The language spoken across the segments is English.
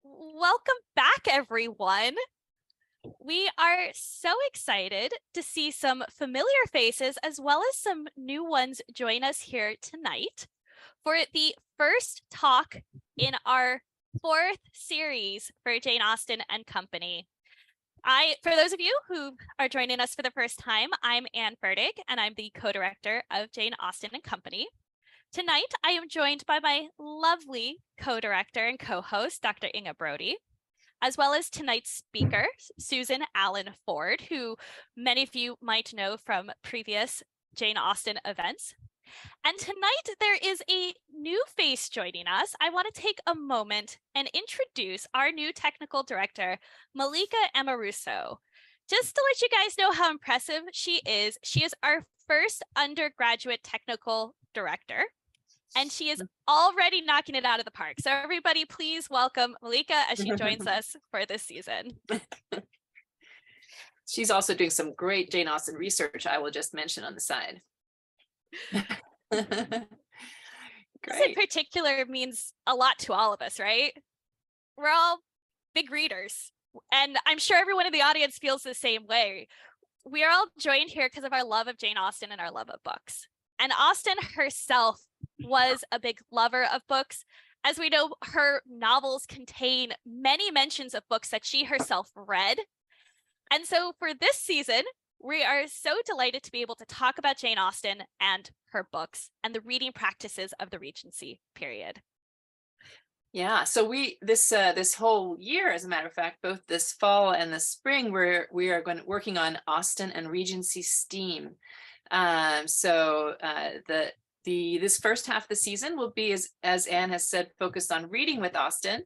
Welcome back, everyone. We are so excited to see some familiar faces as well as some new ones join us here tonight for the first talk in our fourth series for Jane Austen and Company. For those of you who are joining us for the first time, I'm Anne Ferdig, and I'm the co-director of Jane Austen and Company. Tonight, I am joined by my lovely co-director and co-host, Dr. Inga Brody, as well as tonight's speaker, Susan Allen Ford, who many of you might know from previous Jane Austen events. And tonight, there is a new face joining us. I want to take a moment and introduce our new technical director, Malika Amoruso. Just to let you guys know how impressive she is our first undergraduate technical director, and she is already knocking it out of the park. So everybody, please welcome Malika as she joins us for this season. She's also doing some great Jane Austen research, I will just mention on the side. This in particular means a lot to all of us, right? We're all big readers, and I'm sure everyone in the audience feels the same way. We are all joined here because of our love of Jane Austen and our love of books. And Austen herself was a big lover of books. As we know, her novels contain many mentions of books that she herself read. And so for this season, we are so delighted to be able to talk about Jane Austen and her books and the reading practices of the Regency period. Yeah, so this whole year, as a matter of fact, both this fall and this spring, we are working on Austen and Regency STEAM. This first half of the season will be, as Anne has said, focused on reading with Austen,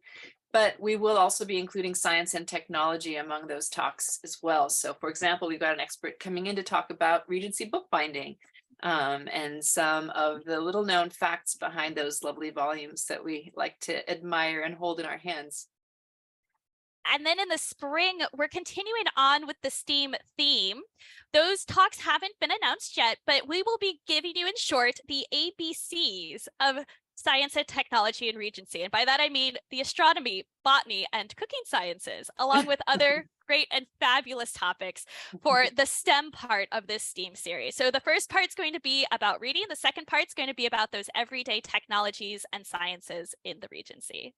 but we will also be including science and technology among those talks as well. So, for example, we've got an expert coming in to talk about Regency bookbinding and some of the little known facts behind those lovely volumes that we like to admire and hold in our hands. And then in the spring, we're continuing on with the STEAM theme. Those talks haven't been announced yet, but we will be giving you in short the ABCs of science and technology and Regency. And by that, I mean the astronomy, botany, and cooking sciences, along with other great and fabulous topics for the STEM part of this STEAM series. So the first part's going to be about reading. The second part's going to be about those everyday technologies and sciences in the Regency.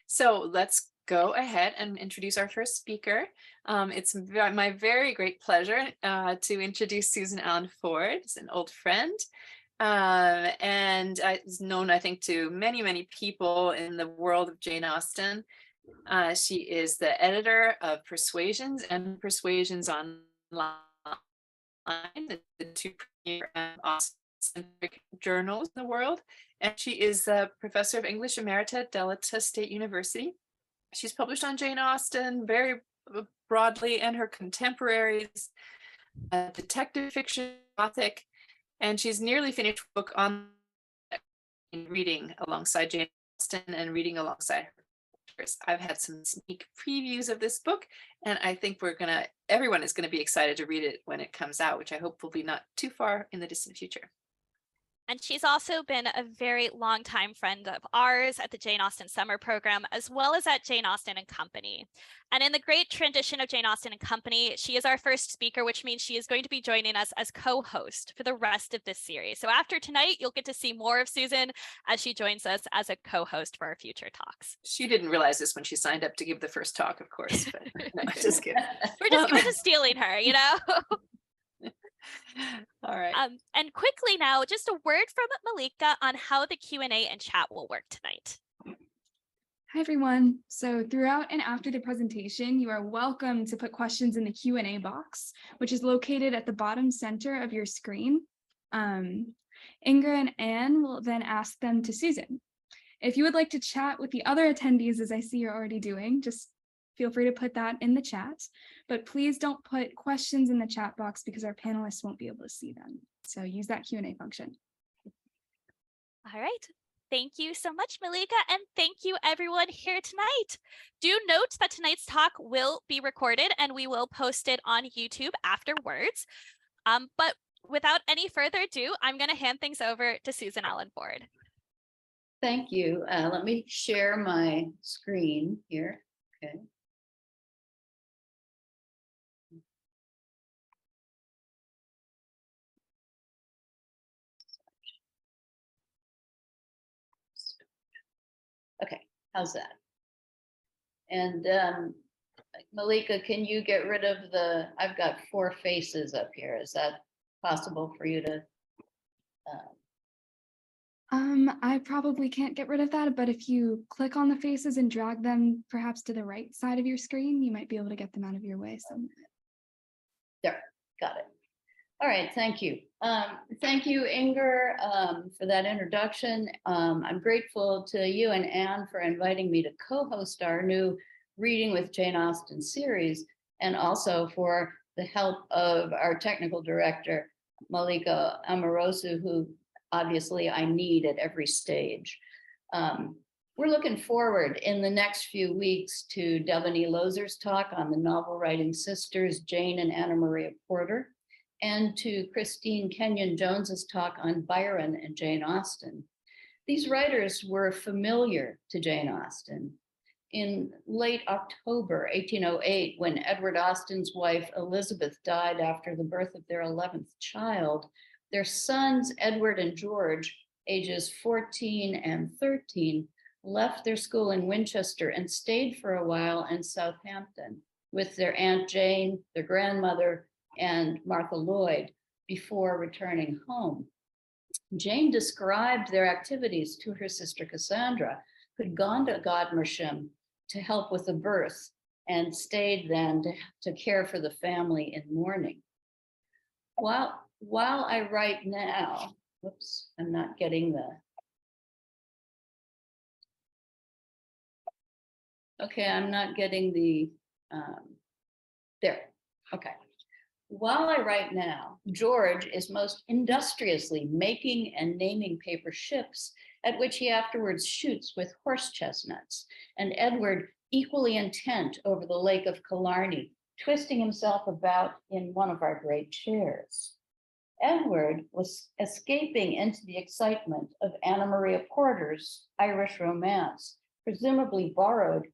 So let's go ahead and introduce our first speaker. It's my very great pleasure to introduce Susan Allen Ford. She's an old friend. And is known, I think, to many, many people in the world of Jane Austen. She is the editor of Persuasions and Persuasions Online, the two premier Austen-centric journals in the world. And she is a professor of English Emerita at Delta State University. She's published on Jane Austen very broadly and her contemporaries, detective fiction, gothic, and she's nearly finished a book on reading alongside Jane Austen and reading alongside her. I've had some sneak previews of this book, and I think everyone is gonna be excited to read it when it comes out, which I hope will be not too far in the distant future. And she's also been a very long-time friend of ours at the Jane Austen Summer Program, as well as at Jane Austen and Company. And in the great tradition of Jane Austen and Company, she is our first speaker, which means she is going to be joining us as co-host for the rest of this series. So after tonight, you'll get to see more of Susan as she joins us as a co-host for our future talks. She didn't realize this when she signed up to give the first talk, of course, but no, just kidding. We're just stealing her, you know? All right. And quickly now, just a word from Malika on how the Q&A and chat will work tonight. Hi, everyone. So throughout and after the presentation, you are welcome to put questions in the Q&A box, which is located at the bottom center of your screen. Inga and Anne will then ask them to Susan. If you would like to chat with the other attendees, as I see you're already doing, just feel free to put that in the chat, but please don't put questions in the chat box because our panelists won't be able to see them. So use that Q&A function. All right. Thank you so much, Malika, and thank you everyone here tonight. Do note that tonight's talk will be recorded and we will post it on YouTube afterwards. But without any further ado, I'm going to hand things over to Susan Allen Ford. Thank you. Let me share my screen here. Okay. Okay, how's that? And Malika, can you get rid of I've got 4 faces up here. Is that possible for you to? I probably can't get rid of that, but if you click on the faces and drag them perhaps to the right side of your screen, you might be able to get them out of your way. So There, got it. All right, thank you. Thank you, Inger, for that introduction. I'm grateful to you and Anne for inviting me to co-host our new Reading with Jane Austen series, and also for the help of our technical director, Malika Amoroso, who obviously I need at every stage. We're looking forward in the next few weeks to Devaney Lozer's talk on the novel writing sisters, Jane and Anna Maria Porter, and to Christine Kenyon Jones's talk on Byron and Jane Austen. These writers were familiar to Jane Austen. In late October 1808, when Edward Austen's wife Elizabeth died after the birth of their 11th child, their sons Edward and George, ages 14 and 13, left their school in Winchester and stayed for a while in Southampton with their Aunt Jane, their grandmother, and Martha Lloyd before returning home. Jane described their activities to her sister Cassandra, who'd gone to Godmersham to help with the birth and stayed then to care for the family in mourning. While I write now, whoops, I'm not getting I'm not getting there, okay. While I write now, George is most industriously making and naming paper ships at which he afterwards shoots with horse chestnuts, and Edward equally intent over the Lake of Killarney, twisting himself about in one of our great chairs. Edward was escaping into the excitement of Anna Maria Porter's Irish romance, presumably borrowed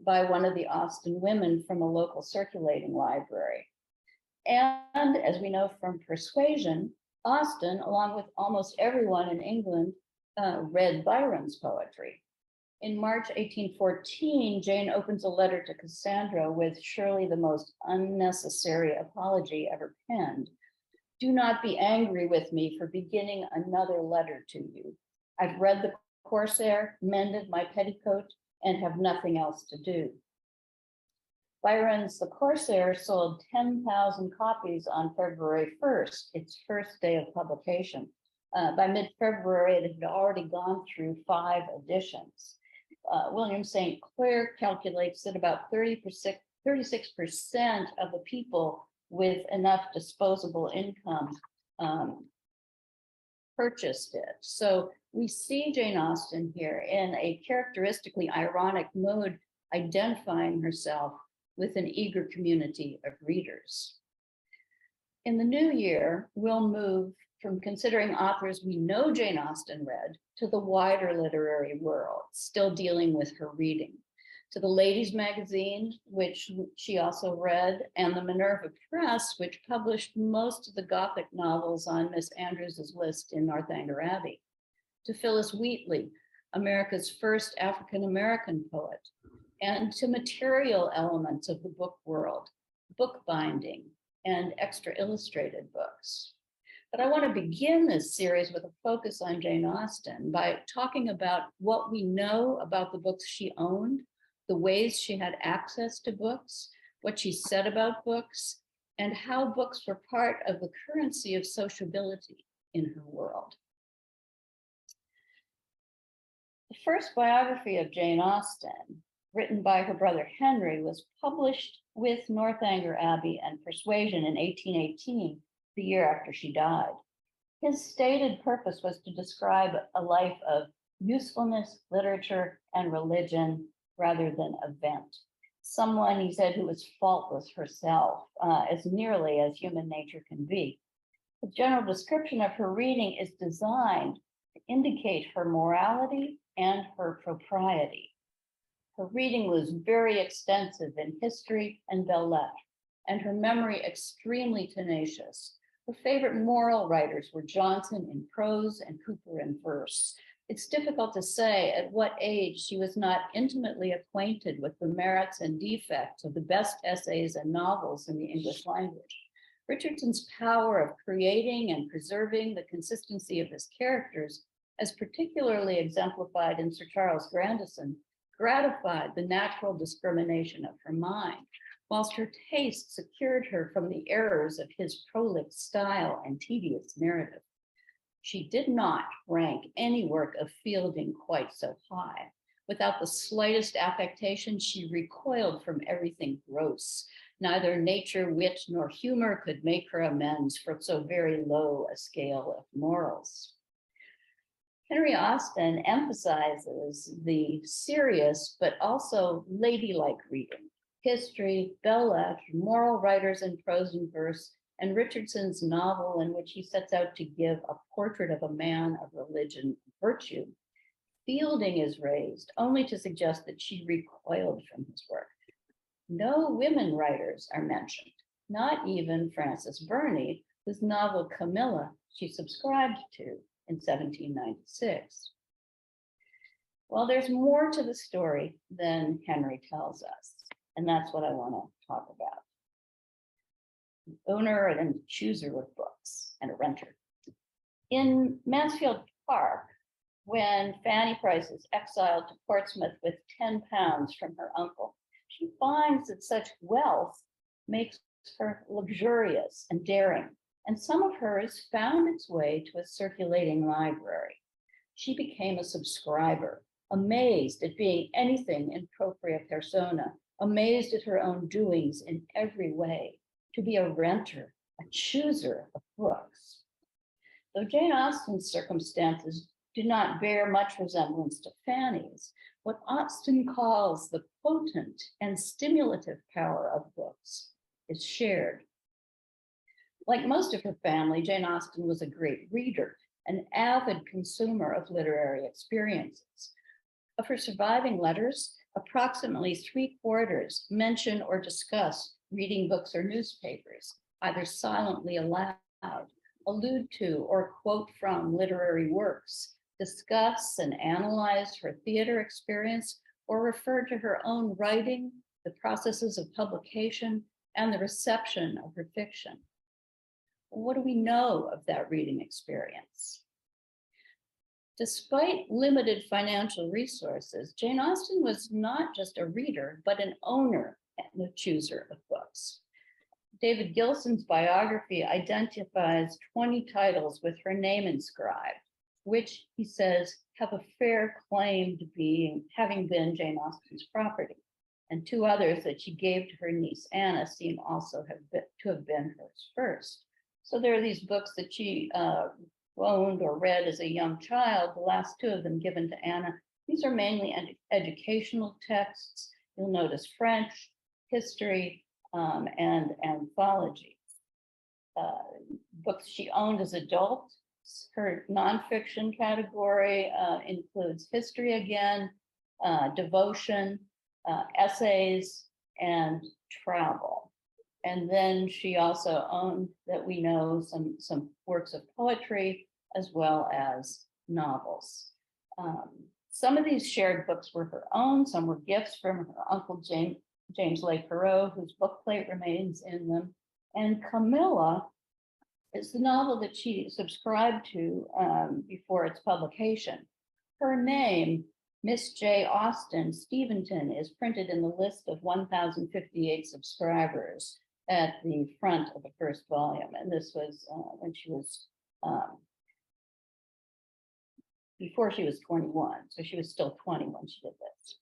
by one of the Austen women from a local circulating library. And as we know from Persuasion, Austen, along with almost everyone in England, read Byron's poetry. In March 1814, Jane opens a letter to Cassandra with surely the most unnecessary apology ever penned. Do not be angry with me for beginning another letter to you. I've read the Corsair, mended my petticoat, and have nothing else to do. Byron's The Corsair sold 10,000 copies on February 1st, its first day of publication. By mid-February, it had already gone through 5 editions. William St. Clair calculates that about 36% of the people with enough disposable income purchased it. So we see Jane Austen here in a characteristically ironic mood, identifying herself with an eager community of readers. In the new year, we'll move from considering authors we know Jane Austen read to the wider literary world, still dealing with her reading, to the Ladies' Magazine, which she also read, and the Minerva Press, which published most of the Gothic novels on Miss Andrews's list in Northanger Abbey, to Phyllis Wheatley, America's first African-American poet, and to material elements of the book world, bookbinding, and extra illustrated books. But I want to begin this series with a focus on Jane Austen by talking about what we know about the books she owned, the ways she had access to books, what she said about books, and how books were part of the currency of sociability in her world. The first biography of Jane Austen, written by her brother Henry, was published with Northanger Abbey and Persuasion in 1818, the year after she died. His stated purpose was to describe a life of usefulness, literature, and religion rather than event. Someone, he said, who was faultless herself, as nearly as human nature can be. The general description of her reading is designed to indicate her morality and her propriety. Her reading was very extensive in history and belles lettres, and her memory extremely tenacious. Her favorite moral writers were Johnson in prose and Cooper in verse. It's difficult to say at what age she was not intimately acquainted with the merits and defects of the best essays and novels in the English language. Richardson's power of creating and preserving the consistency of his characters, as particularly exemplified in Sir Charles Grandison, gratified the natural discrimination of her mind, whilst her taste secured her from the errors of his prolix style and tedious narrative. She did not rank any work of Fielding quite so high. Without the slightest affectation, she recoiled from everything gross. Neither nature, wit, nor humor could make her amends for so very low a scale of morals. Henry Austen emphasizes the serious but also ladylike reading, history, belles lettres, moral writers in prose and verse, and Richardson's novel in which he sets out to give a portrait of a man of religion and virtue. Fielding is raised only to suggest that she recoiled from his work. No women writers are mentioned, not even Frances Burney, whose novel Camilla she subscribed to in 1796. Well, there's more to the story than Henry tells us, and that's what I want to talk about. An owner and chooser of books and a renter. In Mansfield Park, when Fanny Price is exiled to Portsmouth with 10 pounds from her uncle, she finds that such wealth makes her luxurious and daring, and some of hers found its way to a circulating library. She became a subscriber, amazed at being anything in propria persona, amazed at her own doings in every way, to be a renter, a chooser of books. Though Jane Austen's circumstances do not bear much resemblance to Fanny's, what Austen calls the potent and stimulative power of books is shared. Like most of her family, Jane Austen was a great reader, an avid consumer of literary experiences. Of her surviving letters, approximately 3/4 mention or discuss reading books or newspapers, either silently aloud, allude to or quote from literary works, discuss and analyze her theater experience, or refer to her own writing, the processes of publication, and the reception of her fiction. What do we know of that reading experience? Despite limited financial resources, Jane Austen was not just a reader, but an owner and a chooser of books. David Gilson's biography identifies 20 titles with her name inscribed, which he says have a fair claim to having been Jane Austen's property. And 2 others that she gave to her niece Anna seem also to have been hers first. So there are these books that she owned or read as a young child, the last 2 of them given to Anna. These are mainly educational texts. You'll notice French, history, and anthology. Books she owned as adults. Her nonfiction category includes history again, devotion, essays, and travel. And then she also owned, that we know, some works of poetry as well as novels. Some of these shared books were her own, some were gifts from her uncle James Leigh Perrot, whose bookplate remains in them. And Camilla is the novel that she subscribed to before its publication. Her name, Miss J. Austen Steventon, is printed in the list of 1,058 subscribers at the front of the first volume. And this was when she was, before she was 21. So she was still 20 when she did this.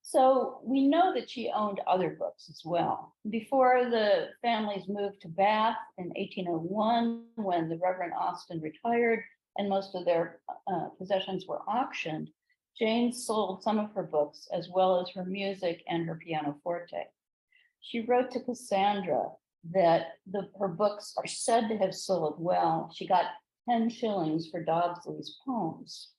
So we know that she owned other books as well. Before the family's moved to Bath in 1801, when the Reverend Austen retired and most of their possessions were auctioned, Jane sold some of her books as well as her music and her pianoforte. She wrote to Cassandra that her books are said to have sold well. She got 10 shillings for Dodsley's poems.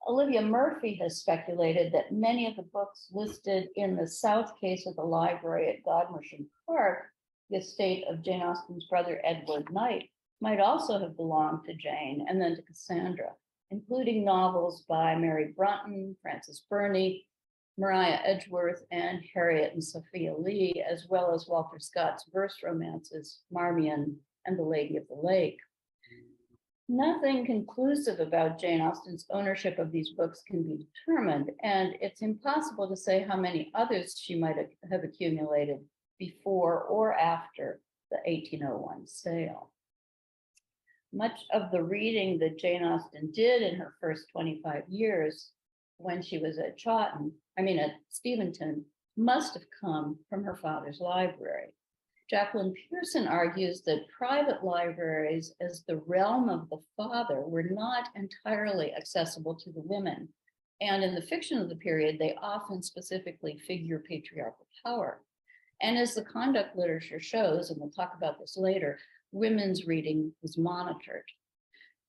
Olivia Murphy has speculated that many of the books listed in the South case of the library at Godmersham Park, the estate of Jane Austen's brother Edward Knight, might also have belonged to Jane and then to Cassandra, including novels by Mary Brunton, Frances Burney, Maria Edgeworth, and Harriet and Sophia Lee, as well as Walter Scott's verse romances, Marmion and The Lady of the Lake. Nothing conclusive about Jane Austen's ownership of these books can be determined, and it's impossible to say how many others she might have accumulated before or after the 1801 sale. Much of the reading that Jane Austen did in her first 25 years when she was at Steventon, must have come from her father's library. Jacqueline Pearson argues that private libraries as the realm of the father were not entirely accessible to the women. And in the fiction of the period, they often specifically figure patriarchal power. And as the conduct literature shows, and we'll talk about this later, women's reading was monitored.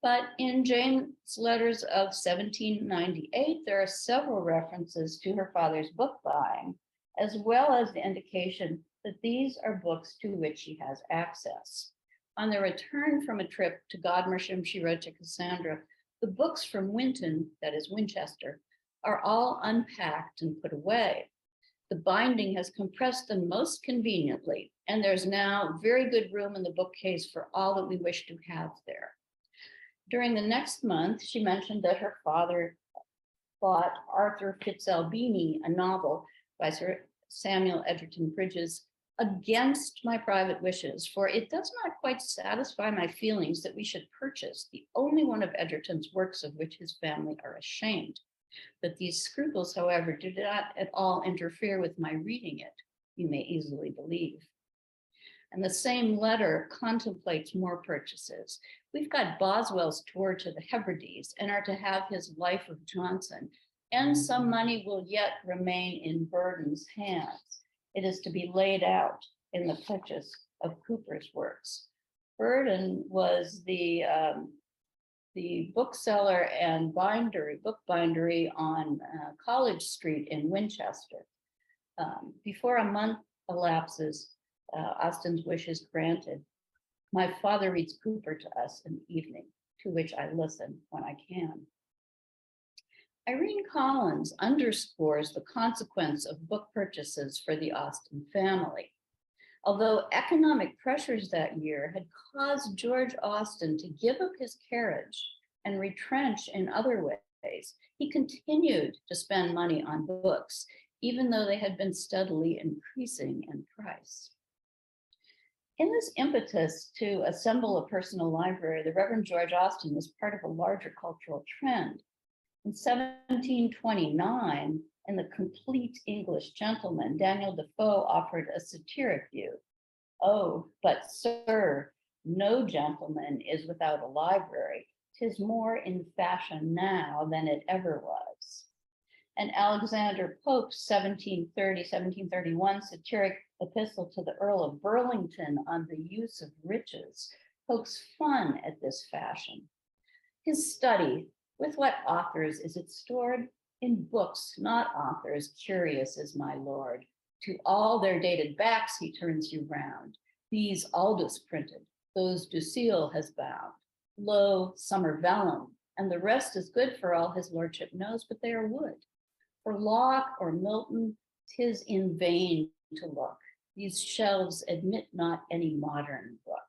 But in Jane's letters of 1798, there are several references to her father's book buying, as well as the indication that these are books to which she has access. On the return from a trip to Godmersham, she wrote to Cassandra, the books from Winton, that is Winchester, are all unpacked and put away. The binding has compressed them most conveniently, and there's now very good room in the bookcase for all that we wish to have there. During the next month, she mentioned that her father bought Arthur Fitzelbini, a novel by Sir Samuel Egerton Bridges, against my private wishes, for it does not quite satisfy my feelings that we should purchase the only one of Egerton's works of which his family are ashamed. That these scruples, however, do not at all interfere with my reading it, you may easily believe. And the same letter contemplates more purchases. We've got Boswell's tour to the Hebrides and are to have his Life of Johnson, and some money will yet remain in Burden's hands. It is to be laid out in the purchase of Cooper's works. Burden was the bookseller and book bindery on College Street in Winchester. Before a month elapses, Austen's wish is granted. My father reads Cooper to us in the evening, to which I listen when I can. Irene Collins underscores the consequence of book purchases for the Austen family. Although economic pressures that year had caused George Austen to give up his carriage and retrench in other ways, he continued to spend money on books, even though they had been steadily increasing in price. In this impetus to assemble a personal library, the Reverend George Austen was part of a larger cultural trend. In 1729, in The Complete English Gentleman, Daniel Defoe offered a satiric view. Oh, but sir, no gentleman is without a library. 'Tis more in fashion now than it ever was. And Alexander Pope's 1730-1731 satiric epistle to the Earl of Burlington on the use of riches pokes fun at this fashion. His study, with what authors is it stored? In books, not authors, curious is my lord. To all their dated backs he turns you round. These Aldous printed, those Ducile has bound. Lo, some are vellum, and the rest is good for all his lordship knows, but they are wood. For Locke or Milton, 'tis in vain to look. These shelves admit not any modern book.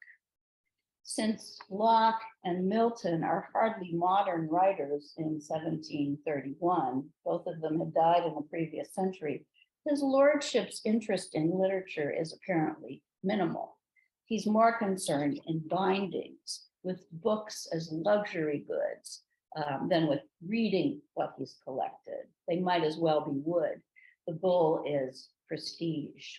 Since Locke and Milton are hardly modern writers in 1731, both of them had died in the previous century, his lordship's interest in literature is apparently minimal. He's more concerned in bindings, with books as luxury goods, than with reading what he's collected. They might as well be wood. The goal is prestige.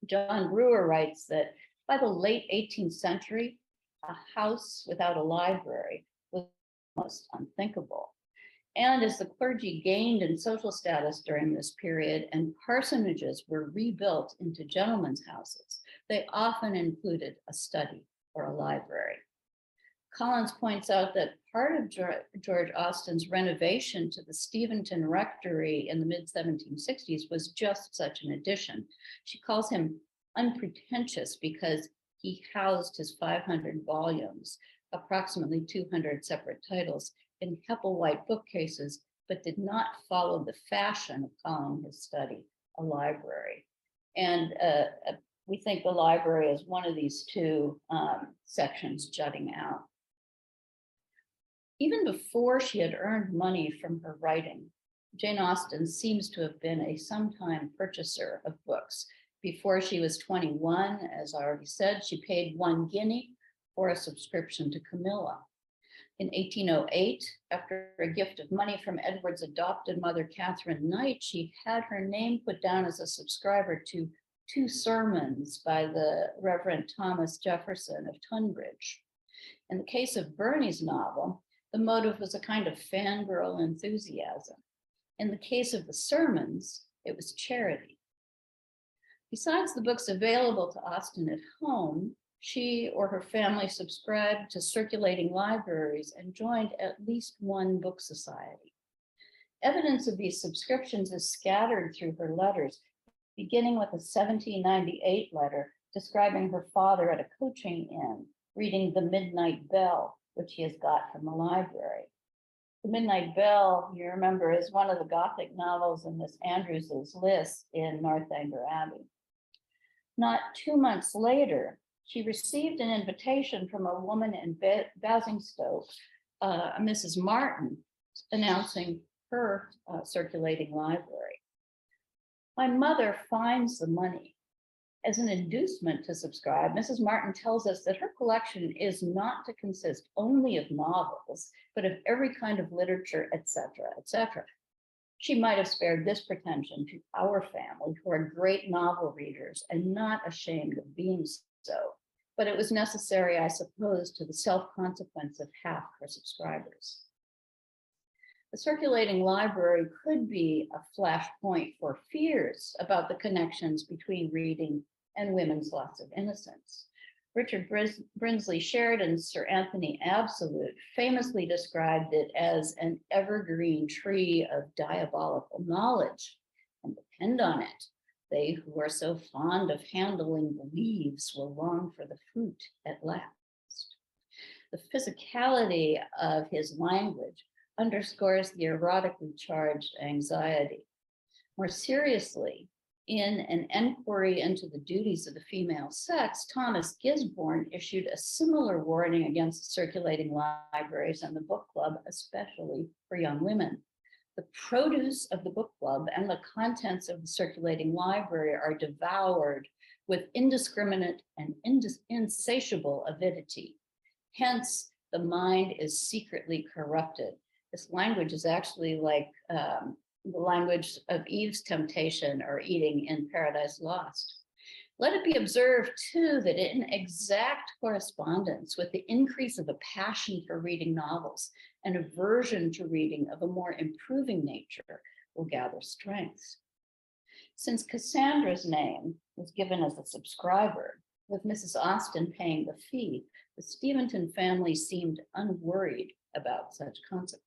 John Brewer writes that by the late 18th century, a house without a library was almost unthinkable. And as the clergy gained in social status during this period and parsonages were rebuilt into gentlemen's houses, they often included a study or a library. Collins points out that part of George Austen's renovation to the Steventon Rectory in the mid-1760s was just such an addition. She calls him unpretentious because he housed his 500 volumes, approximately 200 separate titles, in Hepplewhite bookcases, but did not follow the fashion of calling his study a library. And we think the library is one of these two sections jutting out. Even before she had earned money from her writing, Jane Austen seems to have been a sometime purchaser of books. Before she was 21, as I already said, she paid 1 guinea for a subscription to Camilla. In 1808, after a gift of money from Edward's adopted mother, Catherine Knight, she had her name put down as a subscriber to 2 sermons by the Reverend Thomas Jefferson of Tunbridge. In the case of Burney's novel, the motive was a kind of fangirl enthusiasm. In the case of the sermons, it was charity. Besides the books available to Austen at home, she or her family subscribed to circulating libraries and joined at least one book society. Evidence of these subscriptions is scattered through her letters, beginning with a 1798 letter describing her father at a coaching inn, reading The Midnight Bell, which he has got from the library. The Midnight Bell, you remember, is one of the Gothic novels in Miss Andrews's list in Northanger Abbey. Not 2 months later, she received an invitation from a woman in Basingstoke, Mrs. Martin, announcing her circulating library. My mother finds the money. As an inducement to subscribe, Mrs. Martin tells us that her collection is not to consist only of novels, but of every kind of literature, etc., etc. She might have spared this pretension to our family, who are great novel readers and not ashamed of being so. But it was necessary, I suppose, to the self-consequence of half her subscribers. The circulating library could be a flashpoint for fears about the connections between reading and women's loss of innocence. Richard Brinsley Sheridan's Sir Anthony Absolute famously described it as an evergreen tree of diabolical knowledge. And depend on it, they who are so fond of handling the leaves will long for the fruit at last. The physicality of his language underscores the erotically charged anxiety. More seriously, in an enquiry into the duties of the female sex, Thomas Gisborne issued a similar warning against circulating libraries and the book club, especially for young women. The produce of the book club and the contents of the circulating library are devoured with indiscriminate and insatiable avidity. Hence, the mind is secretly corrupted. This language is actually like the language of Eve's temptation or eating in Paradise Lost. Let it be observed, too, that in exact correspondence with the increase of a passion for reading novels, an aversion to reading of a more improving nature will gather strength. Since Cassandra's name was given as a subscriber, with Mrs. Austen paying the fee, the Steventon family seemed unworried about such consequences.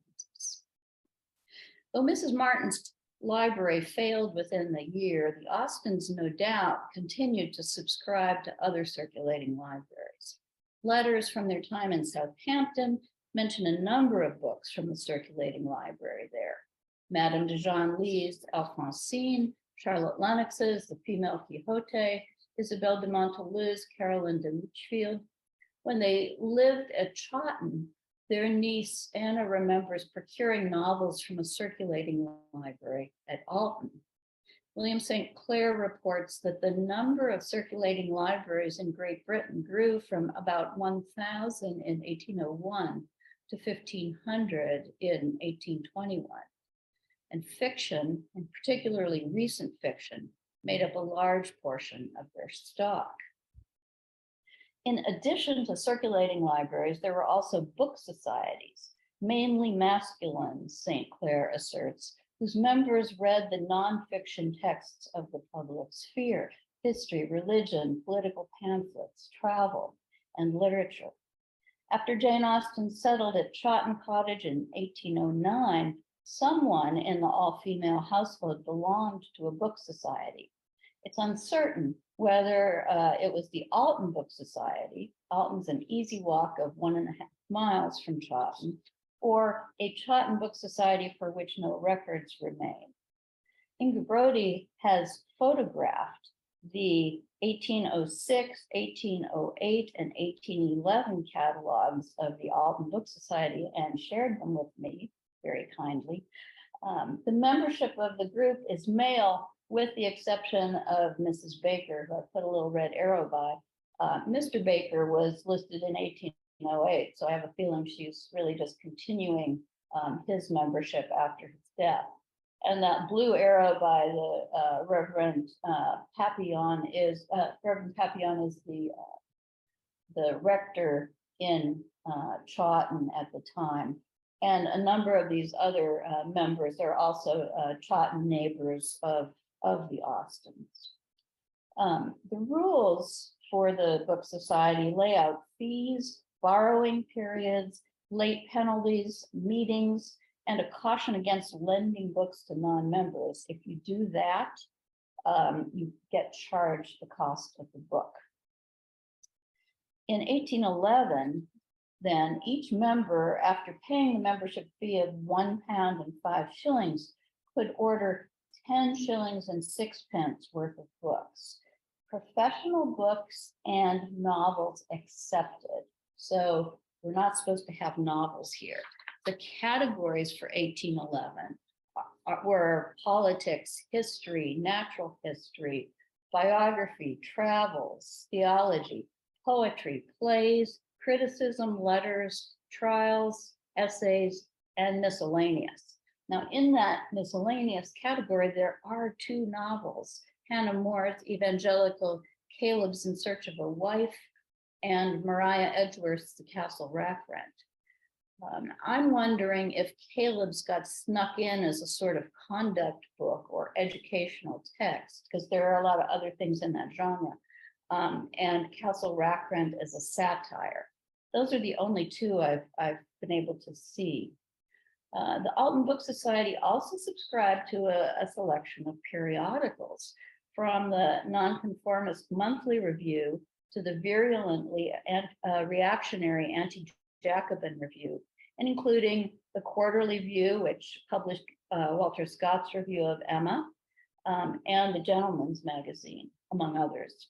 Though Mrs. Martin's library failed within the year, the Austens no doubt continued to subscribe to other circulating libraries. Letters from their time in Southampton mention a number of books from the circulating library there. Madame de Genlis's Alphonsine, Charlotte Lennox's The Female Quixote, Isabel de Montolu's Caroline de Lichfield. When they lived at Chawton, their niece Anna remembers procuring novels from a circulating library at Alton. William St. Clair reports that the number of circulating libraries in Great Britain grew from about 1,000 in 1801 to 1,500 in 1821. And fiction, and particularly recent fiction, made up a large portion of their stock. In addition to circulating libraries, there were also book societies, mainly masculine, St. Clair asserts, whose members read the nonfiction texts of the public sphere, history, religion, political pamphlets, travel, and literature. After Jane Austen settled at Chawton Cottage in 1809, someone in the all-female household belonged to a book society. It's uncertain whether it was the Alton Book Society. Alton's an easy walk of 1.5 miles from Chawton, or a Chawton Book Society for which no records remain. Inga Brody has photographed the 1806, 1808, and 1811 catalogs of the Alton Book Society and shared them with me very kindly. The membership of the group is male, with the exception of Mrs. Baker, who I put a little red arrow by. Mr. Baker was listed in 1808, so I have a feeling she's really just continuing his membership after his death. And that blue arrow by the Reverend Papillon is the rector in Chawton at the time. And a number of these other members are also Chawton neighbors of the Austens. The rules for the Book Society lay out fees, borrowing periods, late penalties, meetings, and a caution against lending books to non-members. If you do that, you get charged the cost of the book. In 1811, then each member, after paying the membership fee of £1 and 5 shillings, could order 10 shillings and 6 pence worth of books. Professional books and novels accepted. So we're not supposed to have novels here. The categories for 1811 were politics, history, natural history, biography, travels, theology, poetry, plays, criticism, letters, trials, essays, and miscellaneous. Now, in that miscellaneous category, there are 2 novels, Hannah More's Evangelical Caleb's in Search of a Wife and Maria Edgeworth's The Castle Rack Rent. I'm wondering if Caleb's got snuck in as a sort of conduct book or educational text, because there are a lot of other things in that genre, and Castle Rack Rent as a satire. Those are the only 2 I've been able to see. The Alton Book Society also subscribed to a selection of periodicals, from the Nonconformist Monthly Review to the virulently reactionary Anti-Jacobin Review, and including the Quarterly View, which published Walter Scott's review of Emma, and the Gentleman's Magazine, among others.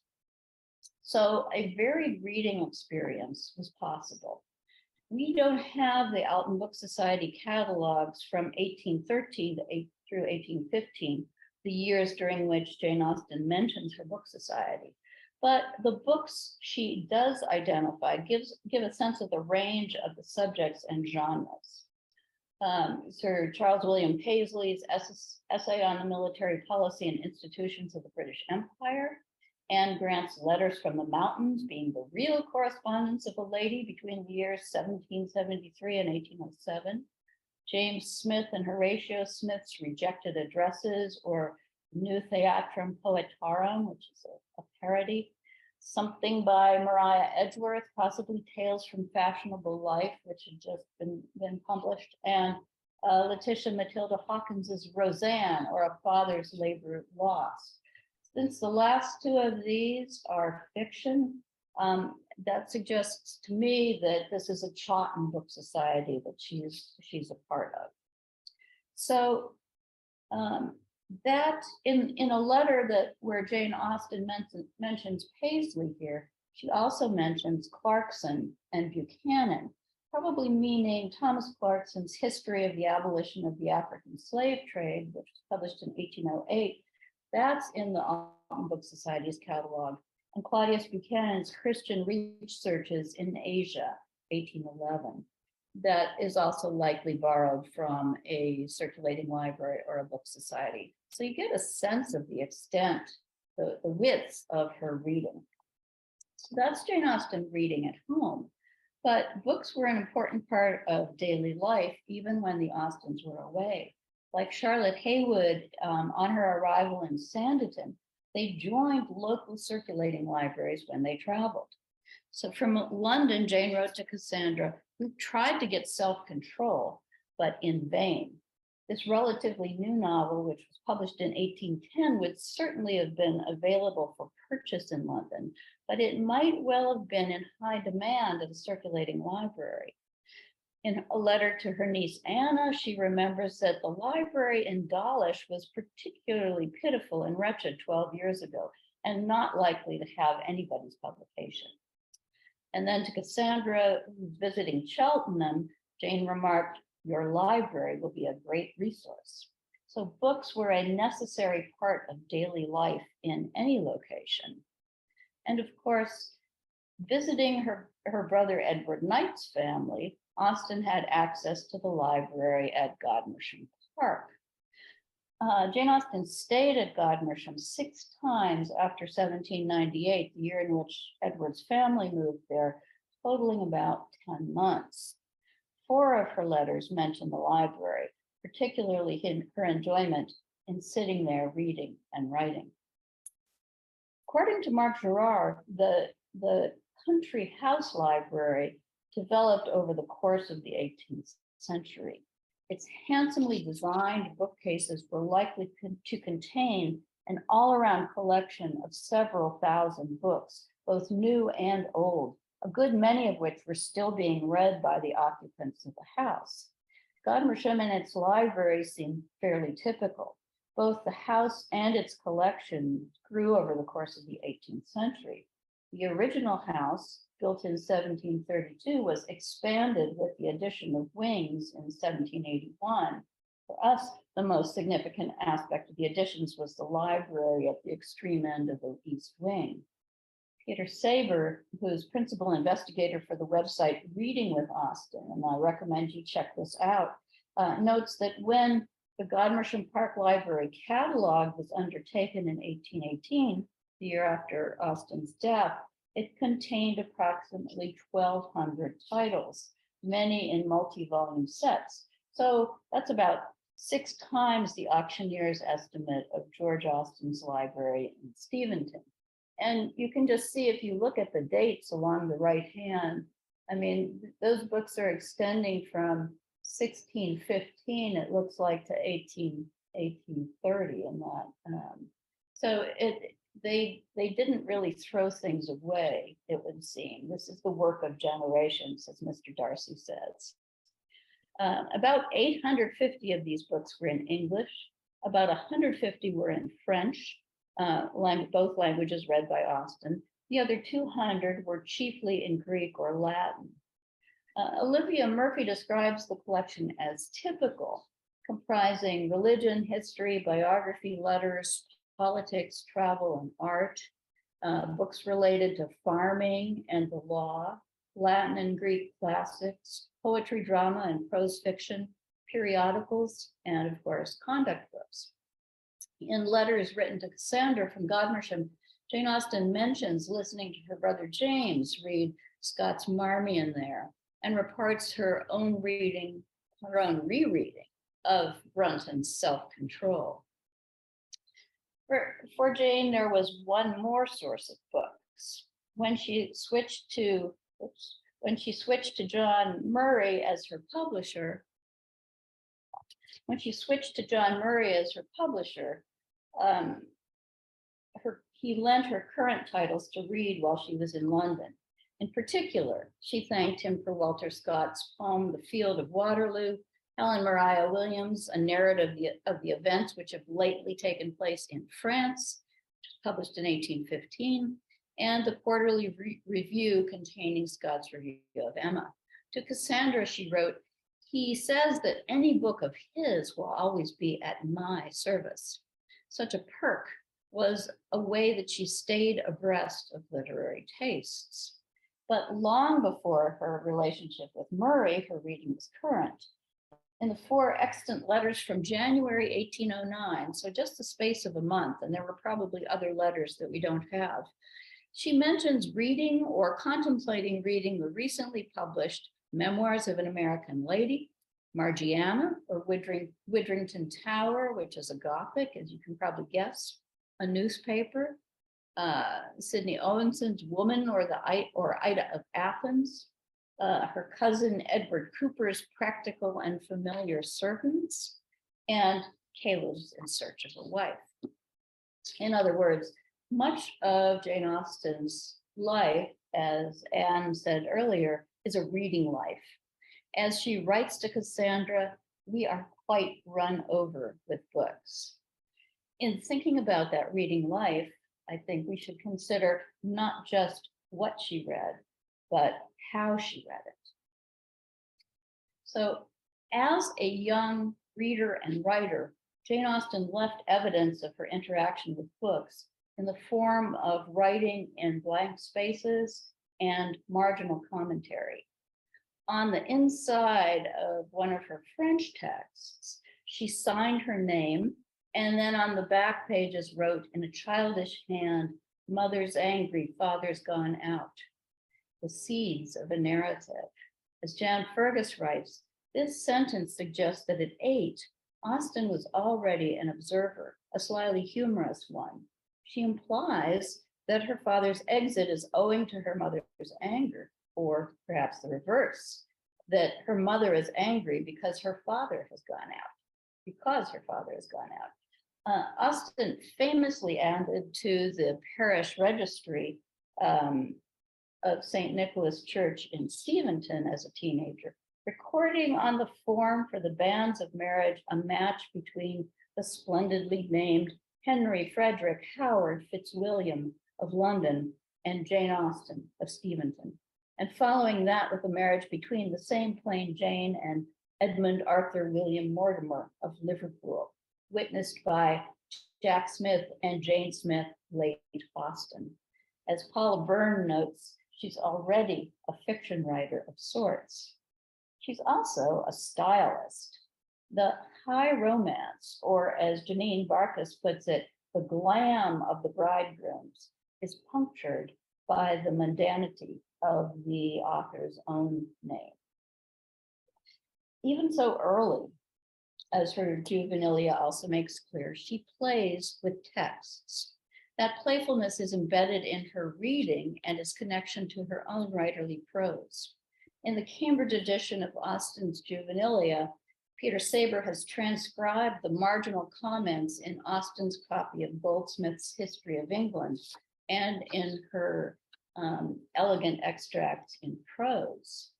So a varied reading experience was possible. We don't have the Alton Book Society catalogs from 1813 through 1815, the years during which Jane Austen mentions her book society. But the books she does identify give a sense of the range of the subjects and genres. Sir Charles William Paisley's essay on the military policy and institutions of the British Empire, Anne Grant's Letters from the Mountains being the real correspondence of a lady between the years 1773 and 1807, James Smith and Horatio Smith's Rejected Addresses, or New Theatrum Poetarum, which is a parody, something by Maria Edgeworth, possibly Tales from Fashionable Life, which had just been published, and Letitia Matilda Hawkins's Roseanne, or A Father's Labor Lost. Since the last 2 of these are fiction, that suggests to me that this is a Chawton Book Society that she's a part of. So that in a letter where Jane Austen mentions Paisley here, she also mentions Clarkson and Buchanan, probably meaning Thomas Clarkson's History of the Abolition of the African Slave Trade, which was published in 1808. That's in the Alton Book Society's catalog, and Claudius Buchanan's Christian Researches in Asia, 1811. That is also likely borrowed from a circulating library or a book society. So you get a sense of the extent, the width of her reading. So that's Jane Austen reading at home. But books were an important part of daily life, even when the Austens were away. Like Charlotte Haywood, on her arrival in Sanditon, they joined local circulating libraries when they traveled. So from London, Jane wrote to Cassandra, who tried to get self-control, but in vain. This relatively new novel, which was published in 1810, would certainly have been available for purchase in London, but it might well have been in high demand at a circulating library. In a letter to her niece Anna, she remembers that the library in Dawlish was particularly pitiful and wretched 12 years ago, and not likely to have anybody's publication. And then to Cassandra, who's visiting Cheltenham, Jane remarked, "Your library will be a great resource." So books were a necessary part of daily life in any location. And of course, visiting her brother Edward Knight's family, Austen had access to the library at Godmersham Park. Jane Austen stayed at Godmersham 6 times after 1798, the year in which Edward's family moved there, totaling about 10 months. 4 of her letters mention the library, particularly her enjoyment in sitting there reading and writing. According to Mark Gerard, the country house library developed over the course of the 18th century. Its handsomely designed bookcases were likely to contain an all-around collection of several thousand books, both new and old, a good many of which were still being read by the occupants of the house. Godmersham and its library seem fairly typical. Both the house and its collection grew over the course of the 18th century. The original house, built in 1732, was expanded with the addition of wings in 1781. For us, the most significant aspect of the additions was the library at the extreme end of the east wing. Peter Saber, who is principal investigator for the website Reading with Austen, and I recommend you check this out, notes that when the Godmersham Park Library catalog was undertaken in 1818, the year after Austen's death, it contained approximately 1,200 titles, many in multi-volume sets. So that's about 6 times the auctioneer's estimate of George Austen's library in Steventon. And you can just see, if you look at the dates along the right hand, I mean, those books are extending from 1615, it looks like, to 1830 in that. So they didn't really throw things away, it would seem. This is the work of generations, as Mr. Darcy says. About 850 of these books were in English, about 150 were in French, both languages read by Austen. The other 200 were chiefly in Greek or Latin. Olivia Murphy describes the collection as typical, comprising religion, history, biography, letters, politics, travel, and art, books related to farming and the law, Latin and Greek classics, poetry, drama, and prose fiction, periodicals, and of course, conduct books. In letters written to Cassandra from Godmersham, Jane Austen mentions listening to her brother James read Scott's Marmion there, and reports her own rereading of Brunton's Self-Control. For Jane, there was one more source of books. When she switched to John Murray as her publisher, he lent her current titles to read while she was in London. In particular, she thanked him for Walter Scott's poem, The Field of Waterloo, Helen Maria Williams, a narrative of the events which have lately taken place in France, published in 1815, and the quarterly review containing Scott's review of Emma. To Cassandra, she wrote, "He says that any book of his will always be at my service." Such a perk was a way that she stayed abreast of literary tastes. But long before her relationship with Murray, her reading was current. In the 4 extant letters from January 1809, so just the space of a month, and there were probably other letters that we don't have, she mentions reading or contemplating reading the recently published Memoirs of an American Lady, Margiana, or Widdrington Tower, which is a Gothic, as you can probably guess, a newspaper, Sidney Owenson's Woman or Ida of Athens, her cousin Edward Cooper's Practical and Familiar Servants, and Caleb's In Search of a Wife. In other words, much of Jane Austen's life, as Anne said earlier, is a reading life. As she writes to Cassandra, we are quite run over with books. In thinking about that reading life, I think we should consider not just what she read, but how she read it. So, as a young reader and writer, Jane Austen left evidence of her interaction with books in the form of writing in blank spaces and marginal commentary. On the inside of one of her French texts, she signed her name, and then on the back pages wrote in a childish hand, "Mother's angry, father's gone out." The seeds of a narrative. As Jan Fergus writes, this sentence suggests that at 8, Austen was already an observer, a slyly humorous one. She implies that her father's exit is owing to her mother's anger, or perhaps the reverse, that her mother is angry because her father has gone out, Austen famously added to the parish registry of St. Nicholas Church in Steventon as a teenager, recording on the form for the banns of marriage a match between the splendidly named Henry Frederick Howard Fitzwilliam of London and Jane Austen of Steventon, and following that with a marriage between the same plain Jane and Edmund Arthur William Mortimer of Liverpool, witnessed by Jack Smith and Jane Smith, late Austen. As Paula Byrne notes, she's already a fiction writer of sorts. She's also a stylist. The high romance, or as Janine Barkas puts it, the glam of the bridegrooms, is punctured by the mundanity of the author's own name. Even so early, as her juvenilia also makes clear, she plays with texts. That playfulness is embedded in her reading and its connection to her own writerly prose. In the Cambridge edition of Austen's Juvenilia, Peter Saber has transcribed the marginal comments in Austen's copy of Goldsmith's History of England and in her elegant extracts in prose.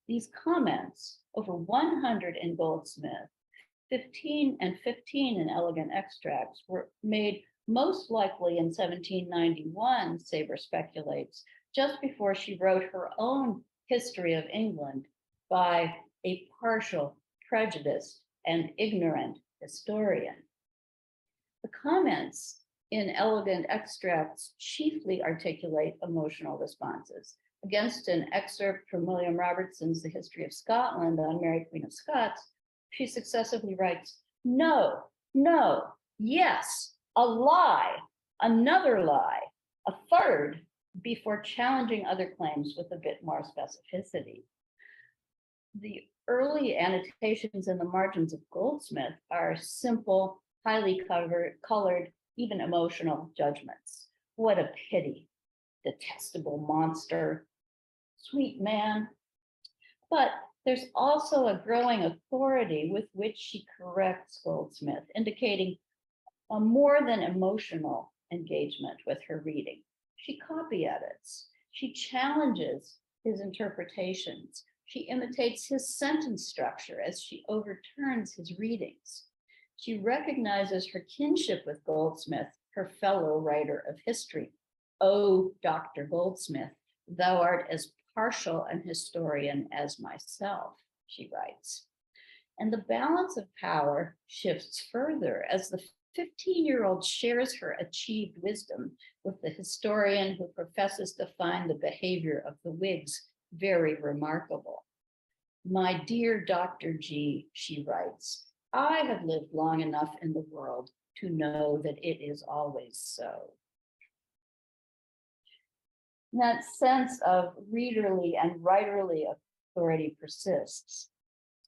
These comments, over 100 in Goldsmith, 15 in elegant extracts, were made most likely in 1791, Saber speculates, just before she wrote her own History of England by a partial, prejudiced, and ignorant historian. The comments in elegant extracts chiefly articulate emotional responses. Against an excerpt from William Robertson's The History of Scotland on Mary Queen of Scots, she successively writes, "No, no, yes, a lie, another lie, a third," before challenging other claims with a bit more specificity. The early annotations in the margins of Goldsmith are simple, highly colored, even emotional judgments. What a pity, detestable monster, sweet man. But there's also a growing authority with which she corrects Goldsmith, indicating a more than emotional engagement with her reading. She copy edits, she challenges his interpretations, she imitates his sentence structure as she overturns his readings. She recognizes her kinship with Goldsmith, her fellow writer of history. "O Dr. Goldsmith, thou art as partial an historian as myself," she writes. And the balance of power shifts further as the 15-year-old shares her achieved wisdom with the historian who professes to find the behavior of the Whigs very remarkable. "My dear Dr. G," she writes, "I have lived long enough in the world to know that it is always so." And that sense of readerly and writerly authority persists.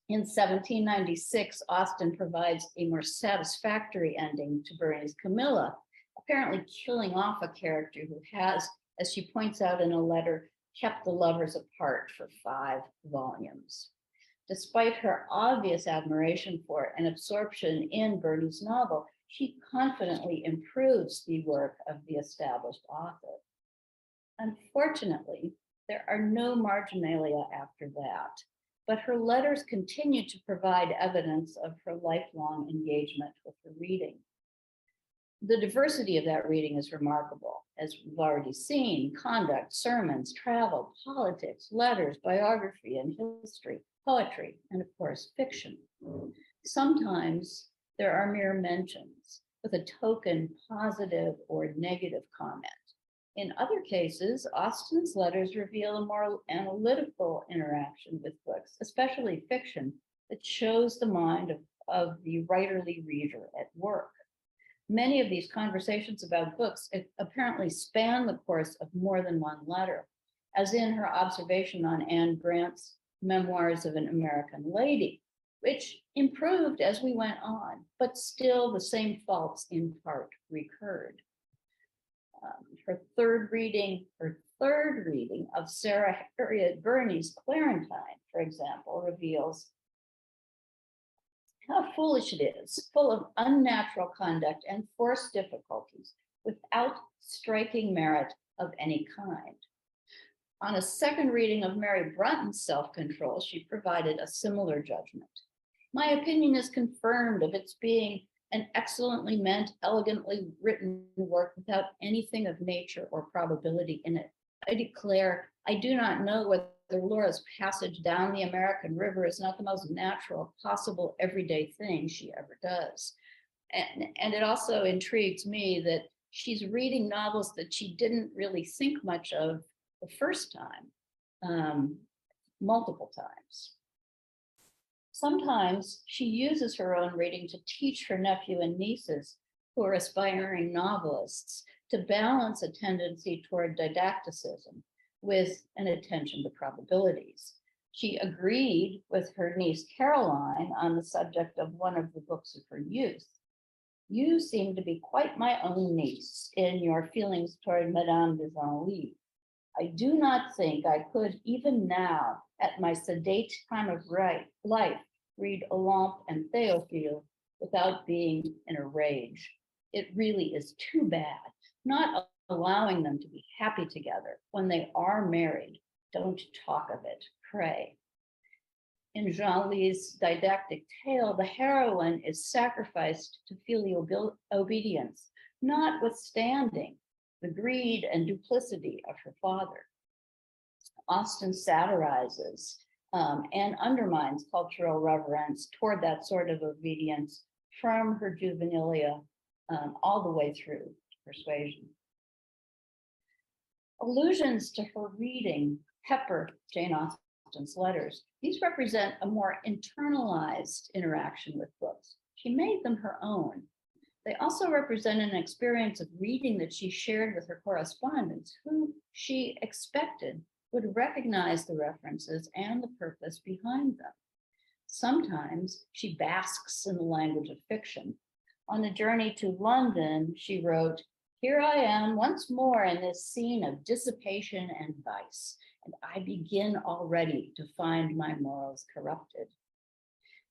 In 1796, Austen provides a more satisfactory ending to Burney's Camilla, a apparently killing off a character who has, as she points out in a letter, kept the lovers apart for 5 volumes. Despite her obvious admiration for and absorption in Burney's novel, she confidently improves the work of the established author. Unfortunately, there are no marginalia after that, but her letters continue to provide evidence of her lifelong engagement with her reading. The diversity of that reading is remarkable, as we've already seen: conduct, sermons, travel, politics, letters, biography, and history, poetry, and of course, fiction. Sometimes there are mere mentions with a token positive or negative comment. In other cases, Austen's letters reveal a more analytical interaction with books, especially fiction, that shows the mind of the writerly reader at work. Many of these conversations about books apparently span the course of more than one letter, as in her observation on Anne Grant's Memoirs of an American Lady, which improved as we went on, but still the same faults in part recurred. Her third reading of Sarah Harriet Burney's Clarentine, for example, reveals how foolish it is, full of unnatural conduct and forced difficulties, without striking merit of any kind. On a second reading of Mary Brunton's Self-Control, she provided a similar judgment. My opinion is confirmed of its being an excellently meant, elegantly written work without anything of nature or probability in it. I declare, I do not know whether Laura's passage down the American River is not the most natural possible everyday thing she ever does. And it also intrigues me that she's reading novels that she didn't really think much of the first time, multiple times. Sometimes she uses her own reading to teach her nephew and nieces, who are aspiring novelists, to balance a tendency toward didacticism with an attention to probabilities. She agreed with her niece Caroline on the subject of one of the books of her youth. You seem to be quite my own niece in your feelings toward Madame de Genlis. I do not think I could, even now, at my sedate time of life, read Olympe and Théophile without being in a rage. It really is too bad, not allowing them to be happy together when they are married. Don't talk of it, pray. In Genlis's didactic tale, the heroine is sacrificed to filial obedience, notwithstanding the greed and duplicity of her father. Austen satirizes and undermines cultural reverence toward that sort of obedience from her juvenilia all the way through Persuasion. Allusions to her reading pepper Jane Austen's letters. These represent a more internalized interaction with books. She made them her own. They also represent an experience of reading that she shared with her correspondents, who she expected would recognize the references and the purpose behind them. Sometimes she basks in the language of fiction. On a journey to London, she wrote, "Here I am once more in this scene of dissipation and vice, and I begin already to find my morals corrupted."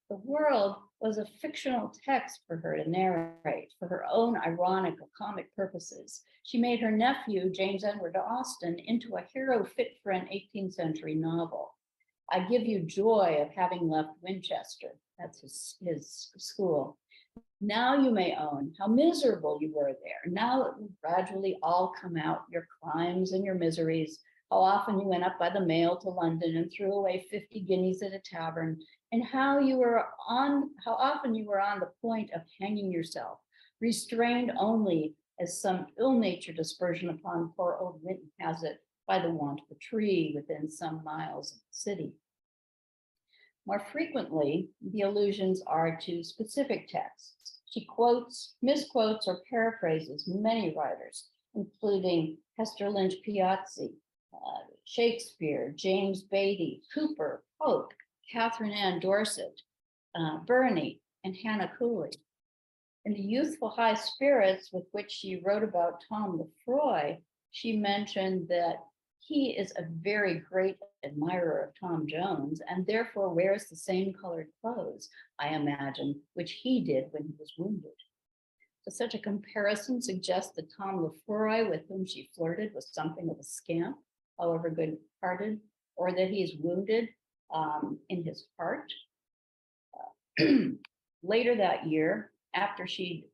The world was a fictional text for her to narrate for her own ironic or comic purposes. She made her nephew, James Edward Austen, into a hero fit for an 18th century novel. I give you joy of having left Winchester. That's his school. Now you may own how miserable you were there. Now it will gradually all come out, your crimes and your miseries, how often you went up by the mail to London and threw away 50 guineas at a tavern, and how often you were on the point of hanging yourself, restrained only, as some ill-natured aspersion upon poor old Winton has it, by the want of a tree within some miles of the city. More frequently, the allusions are to specific texts. She quotes, misquotes, or paraphrases many writers, including Hester Lynch Piazzi, Shakespeare, James Beattie, Cooper, Pope, Catherine Ann Dorset, Burney, and Hannah Cooley. In the youthful high spirits with which she wrote about Tom Lefroy, she mentioned that he is a very great admirer of Tom Jones and therefore wears the same colored clothes, I imagine, which he did when he was wounded. Does such a comparison suggest that Tom Lefroy, with whom she flirted, was something of a scamp, however good-hearted, or that he is wounded in his heart? Later that year, after she'd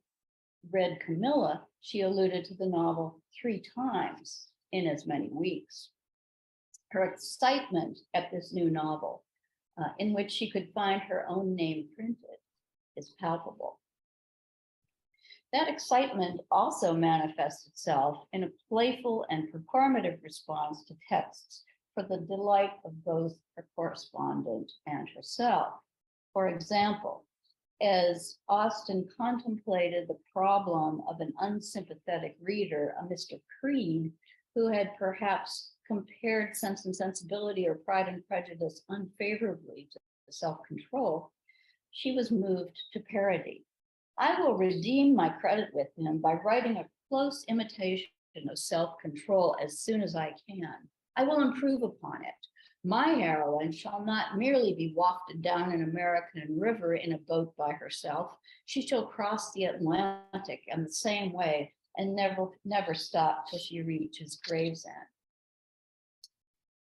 read Camilla, she alluded to the novel 3 times in as many weeks. Her excitement at this new novel, in which she could find her own name printed, is palpable. That excitement also manifests itself in a playful and performative response to texts for the delight of both her correspondent and herself. For example, as Austen contemplated the problem of an unsympathetic reader, a Mr. Creed, who had perhaps compared Sense and Sensibility or Pride and Prejudice unfavorably to self-control, she was moved to parody. I will redeem my credit with him by writing a close imitation of self-control as soon as I can. I will improve upon it. My heroine shall not merely be wafted down an American river in a boat by herself. She shall cross the Atlantic in the same way and never stop till she reaches Gravesend.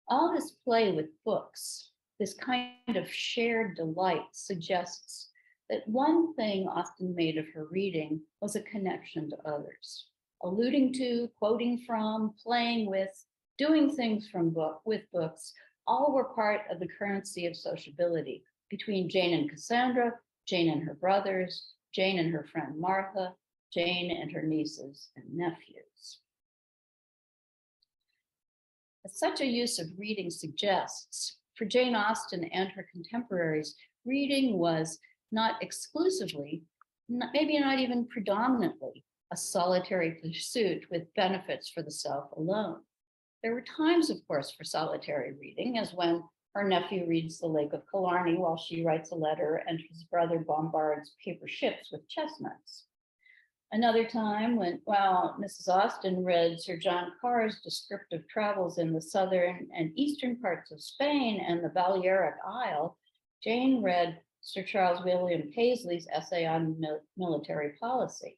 All this play with books, this kind of shared delight, suggests that one thing Austen made of her reading was a connection to others, alluding to, quoting from, playing with, doing things with books, all were part of the currency of sociability between Jane and Cassandra, Jane and her brothers, Jane and her friend Martha, Jane and her nieces and nephews. As such a use of reading suggests, for Jane Austen and her contemporaries, reading was not exclusively, maybe not even predominantly, a solitary pursuit with benefits for the self alone. There were times, of course, for solitary reading, as when her nephew reads The Lake of Killarney while she writes a letter and his brother bombards paper ships with chestnuts. Another time while Mrs. Austen read Sir John Carr's descriptive travels in the southern and eastern parts of Spain and the Balearic Isle, Jane read Sir Charles William Paisley's essay on military policy.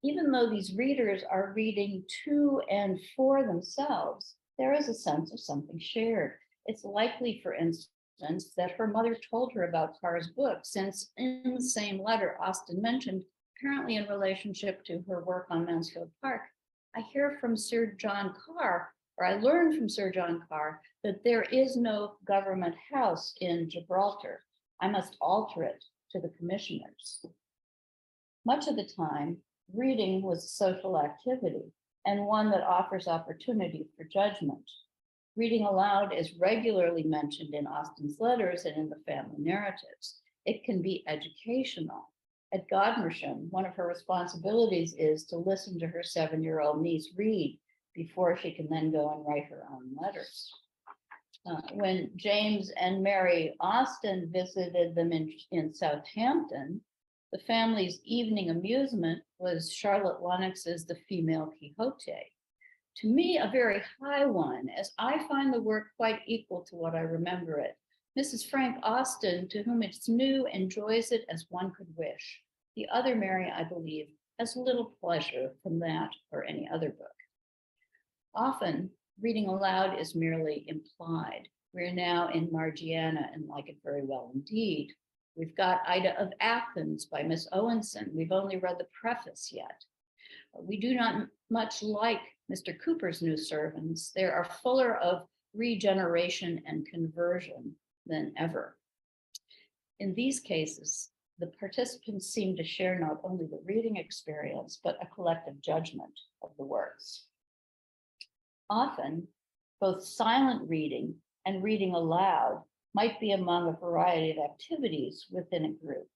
Even though these readers are reading to and for themselves, there is a sense of something shared. It's likely, for instance, that her mother told her about Carr's book, since in the same letter Austen mentioned, apparently in relationship to her work on Mansfield Park, I hear from Sir John Carr, or I learned from Sir John Carr, that there is no government house in Gibraltar. I must alter it to the commissioners. Much of the time, reading was a social activity and one that offers opportunity for judgment. Reading aloud is regularly mentioned in Austen's letters and in the family narratives. It can be educational. At Godmersham, one of her responsibilities is to listen to her 7-year-old niece read before she can then go and write her own letters. When James and Mary Austen visited them in Southampton, the family's evening amusement was Charlotte Lennox's The Female Quixote. To me, a very high one, as I find the work quite equal to what I remember it. Mrs. Frank Austen, to whom it's new, enjoys it as one could wish. The other Mary, I believe, has little pleasure from that or any other book. Often, reading aloud is merely implied. We're now in Margiana and like it very well indeed. We've got Ida of Athens by Miss Owenson. We've only read the preface yet. We do not much like Mr. Cooper's New Servants. They are fuller of regeneration and conversion than ever. In these cases, the participants seem to share not only the reading experience, but a collective judgment of the works. Often, both silent reading and reading aloud might be among a variety of activities within a group.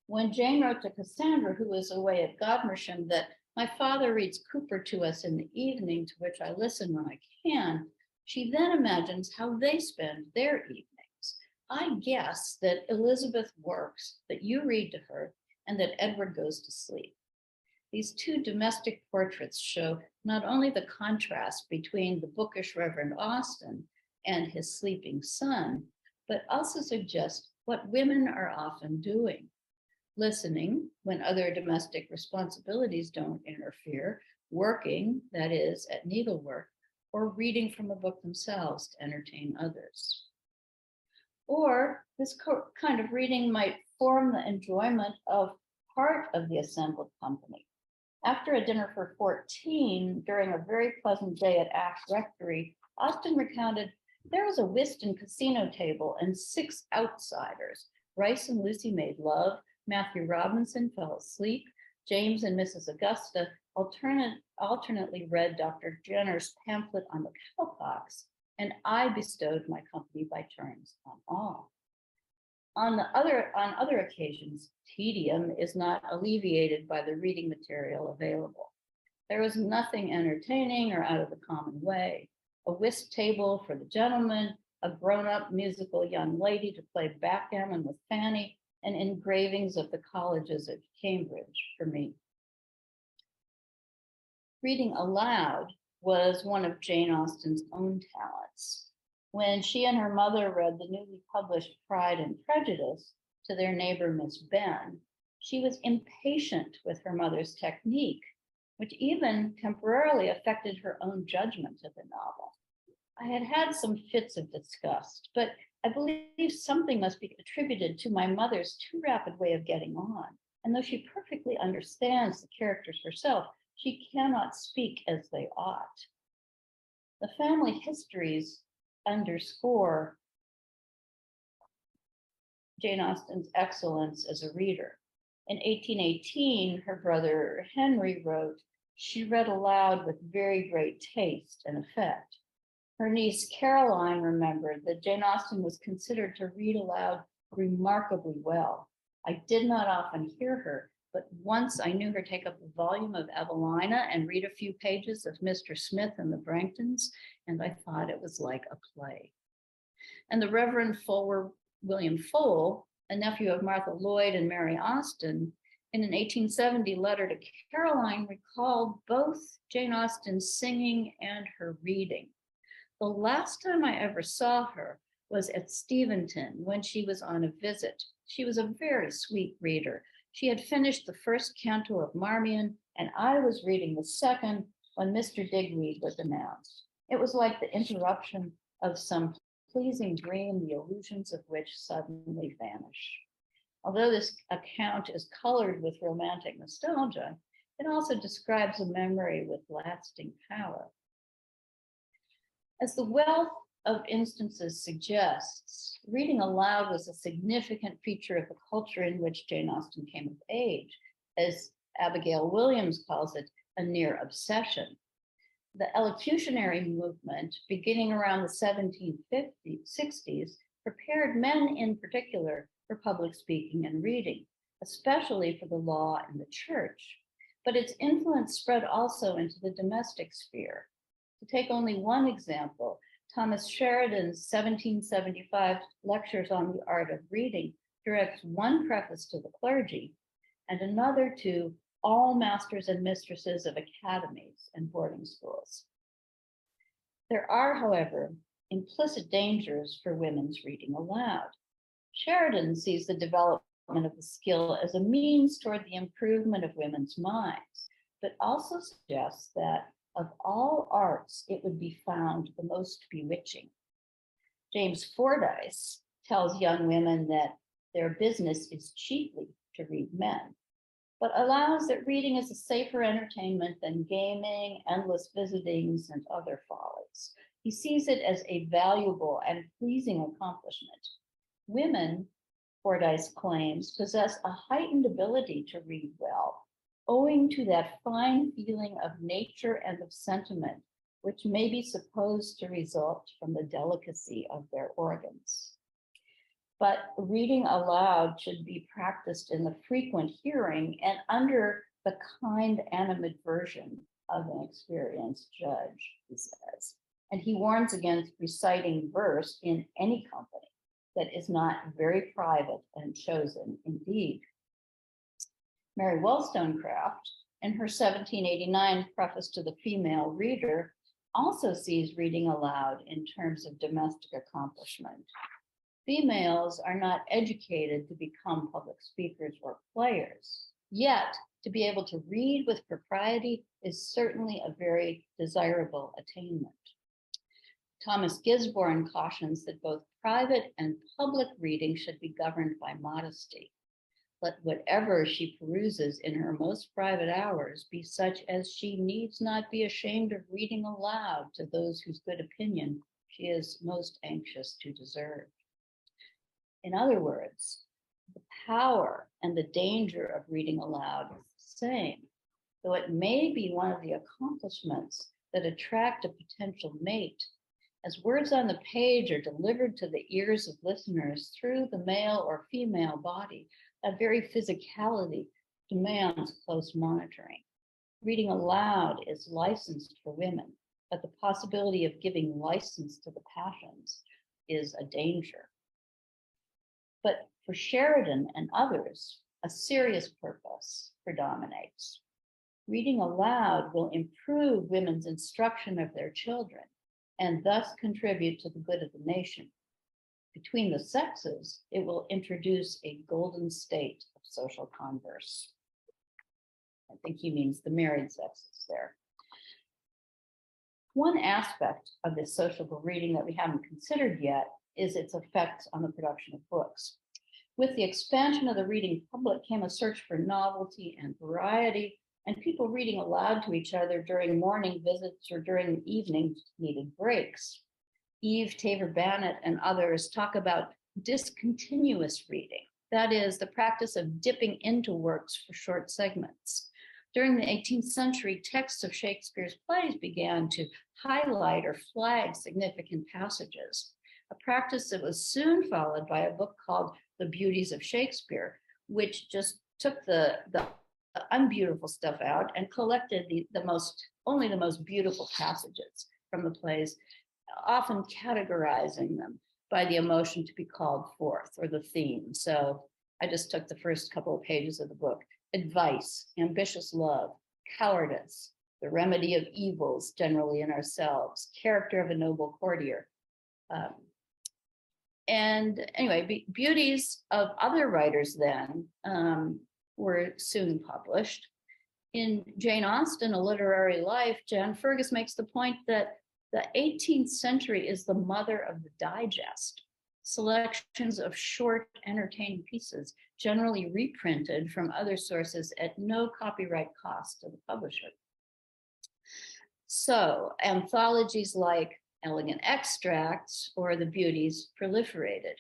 When Jane wrote to Cassandra, who was away at Godmersham, that my father reads Cooper to us in the evening, to which I listen when I can, she then imagines how they spend their evenings. I guess that Elizabeth works, that you read to her, and that Edward goes to sleep. These two domestic portraits show not only the contrast between the bookish Reverend Austen and his sleeping son, but also suggest what women are often doing. Listening when other domestic responsibilities don't interfere, working, that is, at needlework, or reading from a book themselves to entertain others. Or this kind of reading might form the enjoyment of part of the assembled company. After a dinner for 14, during a very pleasant day at Axe Rectory, Austen recounted there was a whist and casino table and 6 outsiders. Rice and Lucy made love, Matthew Robinson fell asleep, James and Mrs. Augusta alternately read Dr. Jenner's pamphlet on the cowpox, and I bestowed my company by turns on all. On other occasions, tedium is not alleviated by the reading material available. There was nothing entertaining or out of the common way. A whist table for the gentleman, a grown-up musical young lady to play backgammon with Fanny, and engravings of the colleges at Cambridge for me. Reading aloud was one of Jane Austen's own talents. When she and her mother read the newly published Pride and Prejudice to their neighbor, Miss Benn, she was impatient with her mother's technique, which even temporarily affected her own judgment of the novel. I had had some fits of disgust, but I believe something must be attributed to my mother's too rapid way of getting on. And though she perfectly understands the characters herself, she cannot speak as they ought. The family histories underscore Jane Austen's excellence as a reader. In 1818, her brother Henry wrote, she read aloud with very great taste and effect. Her niece Caroline remembered that Jane Austen was considered to read aloud remarkably well. I did not often hear her, but once I knew her take up a volume of Evelina and read a few pages of Mr. Smith and the Branktons, and I thought it was like a play. And the Reverend William Fowle, a nephew of Martha Lloyd and Mary Austen, in an 1870 letter to Caroline, recalled both Jane Austen's singing and her reading. The last time I ever saw her was at Steventon when she was on a visit. She was a very sweet reader. She had finished the first canto of Marmion, and I was reading the second when Mr. Digweed was announced. It was like the interruption of some pleasing dream, the illusions of which suddenly vanish. Although this account is colored with romantic nostalgia, it also describes a memory with lasting power. As the wealth of instances suggests, reading aloud was a significant feature of the culture in which Jane Austen came of age, as Abigail Williams calls it, a near obsession. The elocutionary movement, beginning around the 1760s, prepared men in particular for public speaking and reading, especially for the law and the church. But its influence spread also into the domestic sphere. To take only one example, Thomas Sheridan's 1775 Lectures on the Art of Reading directs one preface to the clergy and another to all masters and mistresses of academies and boarding schools. There are, however, implicit dangers for women's reading aloud. Sheridan sees the development of the skill as a means toward the improvement of women's minds, but also suggests that of all arts, it would be found the most bewitching. James Fordyce tells young women that their business is chiefly to read men, but allows that reading is a safer entertainment than gaming, endless visitings, and other follies. He sees it as a valuable and pleasing accomplishment. Women, Fordyce claims, possess a heightened ability to read well, owing to that fine feeling of nature and of sentiment, which may be supposed to result from the delicacy of their organs. But reading aloud should be practiced in the frequent hearing and under the kind animadversion of an experienced judge, he says. And he warns against reciting verse in any company that is not very private and chosen indeed. Mary Wollstonecraft, in her 1789 preface to the female reader, also sees reading aloud in terms of domestic accomplishment. Females are not educated to become public speakers or players, yet to be able to read with propriety is certainly a very desirable attainment. Thomas Gisborne cautions that both private and public reading should be governed by modesty. Let whatever she peruses in her most private hours be such as she needs not be ashamed of reading aloud to those whose good opinion she is most anxious to deserve. In other words, the power and the danger of reading aloud is the same, though it may be one of the accomplishments that attract a potential mate. As words on the page are delivered to the ears of listeners through the male or female body, that very physicality demands close monitoring. Reading aloud is licensed for women, but the possibility of giving license to the passions is a danger. But for Sheridan and others, a serious purpose predominates. Reading aloud will improve women's instruction of their children and thus contribute to the good of the nation. Between the sexes, it will introduce a golden state of social converse. I think he means the married sexes there. One aspect of this sociable reading that we haven't considered yet is its effects on the production of books. With the expansion of the reading public came a search for novelty and variety, and people reading aloud to each other during morning visits or during the evening needed breaks. Eve Tabor Bannett and others talk about discontinuous reading, that is, the practice of dipping into works for short segments. During the 18th century, texts of Shakespeare's plays began to highlight or flag significant passages, a practice that was soon followed by a book called The Beauties of Shakespeare, which just took the unbeautiful stuff out and collected only the most beautiful passages from the plays, often categorizing them by the emotion to be called forth or the theme. So I just took the first couple of pages of the book: advice, ambitious love, cowardice, the remedy of evils generally in ourselves, character of a noble courtier. And anyway, beauties of other writers then were soon published. In Jane Austen, A Literary Life, Jan Fergus makes the point that the 18th century is the mother of the digest, selections of short, entertaining pieces, generally reprinted from other sources at no copyright cost to the publisher. So anthologies like Elegant Extracts or The Beauties proliferated.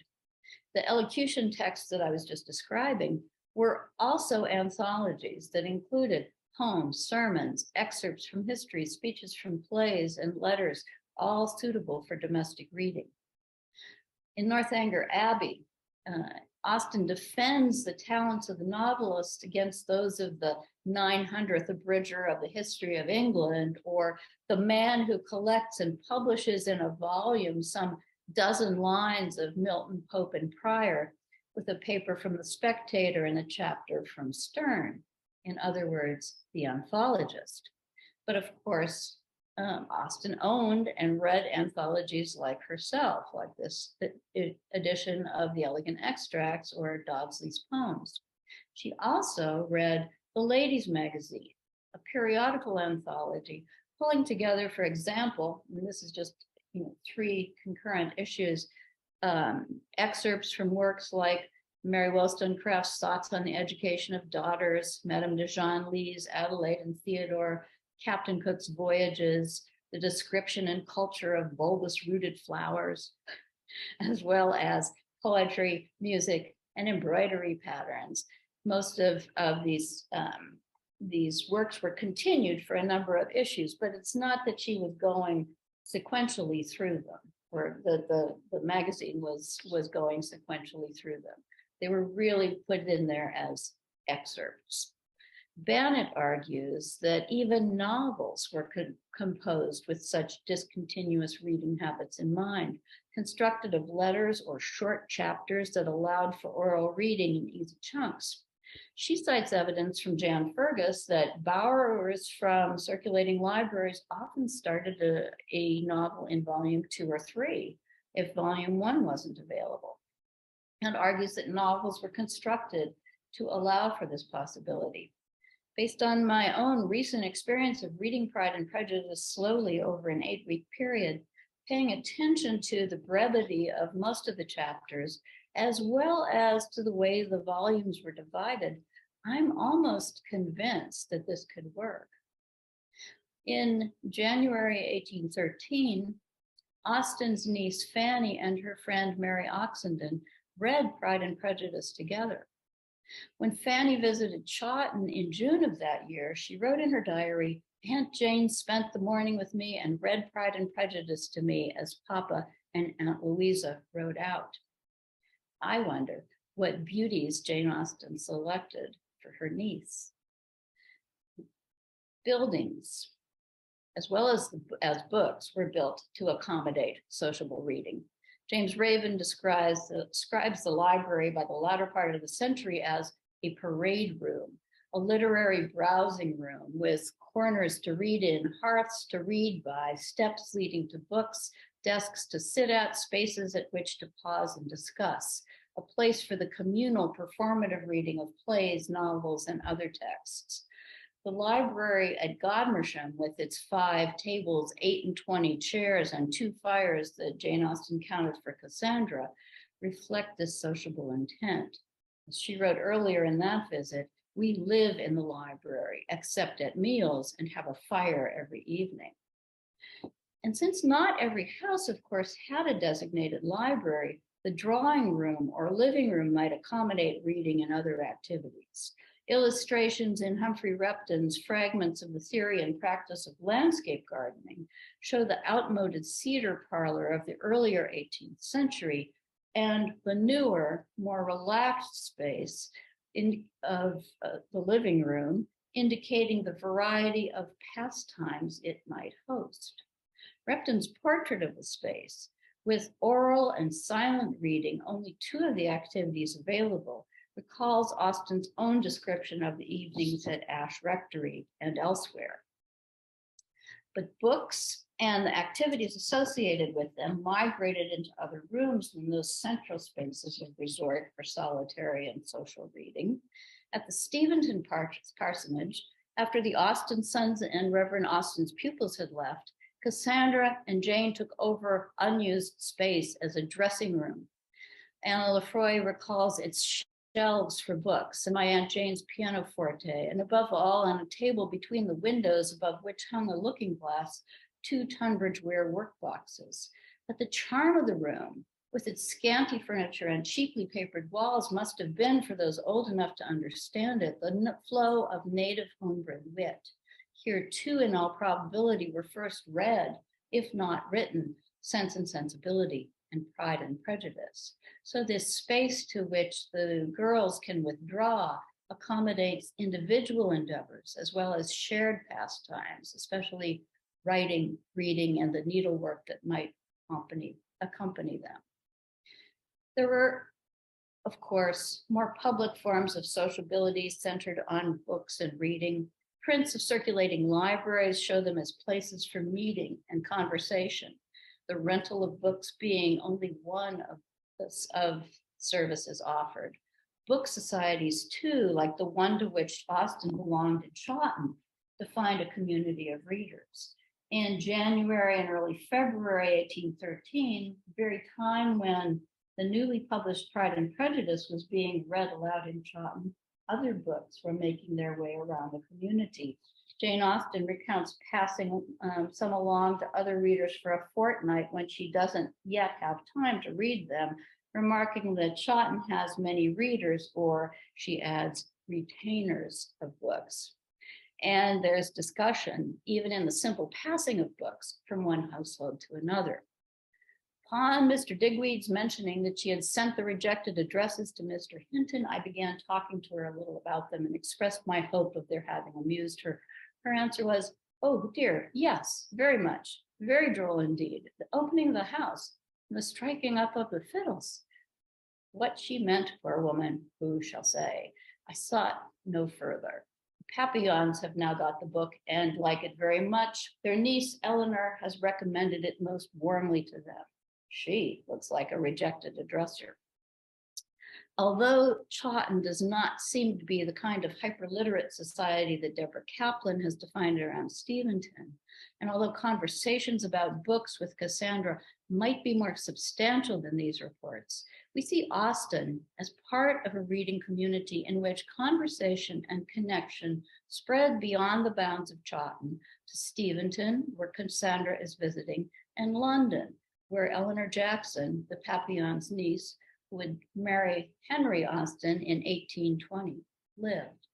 The elocution texts that I was just describing were also anthologies that included poems, sermons, excerpts from history, speeches from plays, and letters, all suitable for domestic reading. In Northanger Abbey, Austen defends the talents of the novelist against those of the 900th abridger of the history of England, or the man who collects and publishes in a volume some dozen lines of Milton, Pope, and Prior, with a paper from the Spectator and a chapter from Sterne. In other words, the anthologist. But of course, Austen owned and read anthologies like herself, like this edition of the Elegant Extracts or Dodsley's Poems. She also read The Ladies' Magazine, a periodical anthology, pulling together, for example, and this is just 3 concurrent issues, excerpts from works like Mary Wollstonecraft's Thoughts on the Education of Daughters, Madame de Genlis, Adelaide and Theodore, Captain Cook's Voyages, the description and culture of bulbous-rooted flowers, as well as poetry, music, and embroidery patterns. Most of these works were continued for a number of issues, but it's not that she was going sequentially through them, or the magazine was going sequentially through them. They were really put in there as excerpts. Bannett argues that even novels were composed with such discontinuous reading habits in mind, constructed of letters or short chapters that allowed for oral reading in easy chunks. She cites evidence from Jan Fergus that borrowers from circulating libraries often started a novel in volume 2 or 3 if volume 1 wasn't available, and argues that novels were constructed to allow for this possibility. Based on my own recent experience of reading Pride and Prejudice slowly over an 8-week period, paying attention to the brevity of most of the chapters, as well as to the way the volumes were divided, I'm almost convinced that this could work. In January 1813, Austen's niece Fanny and her friend Mary Oxenden read Pride and Prejudice together. When Fanny visited Chawton in June of that year, she wrote in her diary, "Aunt Jane spent the morning with me and read Pride and Prejudice to me as Papa and Aunt Louisa rode out." I wonder what beauties Jane Austen selected for her niece. Buildings, as well as books, were built to accommodate sociable reading. James Raven describes the library by the latter part of the century as a parade room, a literary browsing room with corners to read in, hearths to read by, steps leading to books, desks to sit at, spaces at which to pause and discuss, a place for the communal performative reading of plays, novels, and other texts. The library at Godmersham, with its 5 tables, 8 and 20 chairs, and 2 fires that Jane Austen counted for Cassandra, reflect this sociable intent. As she wrote earlier in that visit, "We live in the library, except at meals, and have a fire every evening." And since not every house, of course, had a designated library, the drawing room or living room might accommodate reading and other activities. Illustrations in Humphrey Repton's Fragments of the Theory and Practice of Landscape Gardening show the outmoded cedar parlor of the earlier 18th century and the newer, more relaxed space of the living room, indicating the variety of pastimes it might host. Repton's portrait of the space, with oral and silent reading, only 2 of the activities available, recalls Austen's own description of the evenings at Ash Rectory and elsewhere. But books and the activities associated with them migrated into other rooms than those central spaces of resort for solitary and social reading. At the Steventon parsonage, after the Austen sons and Reverend Austen's pupils had left, Cassandra and Jane took over unused space as a dressing room. Anna Lefroy recalls its shelves for books and my Aunt Jane's pianoforte, and above all, on a table between the windows above which hung a looking glass, 2 Tunbridge ware workboxes. But the charm of the room, with its scanty furniture and cheaply papered walls, must have been, for those old enough to understand it, the flow of native homebred wit. Here, too, in all probability, were first read, if not written, Sense and Sensibility and Pride and Prejudice. So this space to which the girls can withdraw accommodates individual endeavors as well as shared pastimes, especially writing, reading, and the needlework that might accompany them. There were, of course, more public forms of sociability centered on books and reading. Prints of circulating libraries show them as places for meeting and conversation, the rental of books being only one of services offered. Book societies, too, like the one to which Austen belonged in Chawton, defined a community of readers. In January and early February 1813, the very time when the newly published Pride and Prejudice was being read aloud in Chawton, other books were making their way around the community. Jane Austen recounts passing some along to other readers for a fortnight when she doesn't yet have time to read them, remarking that Chawton has many readers, or she adds, retainers of books. And there's discussion, even in the simple passing of books from one household to another. Upon Mr. Digweed's mentioning that she had sent the rejected addresses to Mr. Hinton, I began talking to her a little about them and expressed my hope of their having amused her. Her answer was, "Oh dear, yes, very much, very droll indeed. The opening of the house, and the striking up of the fiddles." What she meant, poor woman, who shall say? I sought no further. Papillons have now got the book and like it very much. Their niece, Eleanor, has recommended it most warmly to them. She looks like a rejected addresser. Although Chawton does not seem to be the kind of hyperliterate society that Deborah Kaplan has defined around Steventon, and although conversations about books with Cassandra might be more substantial than these reports, we see Austen as part of a reading community in which conversation and connection spread beyond the bounds of Chawton to Steventon, where Cassandra is visiting, and London, where Eleanor Jackson, the Papillon's niece, would marry Henry Austen in 1820, lived.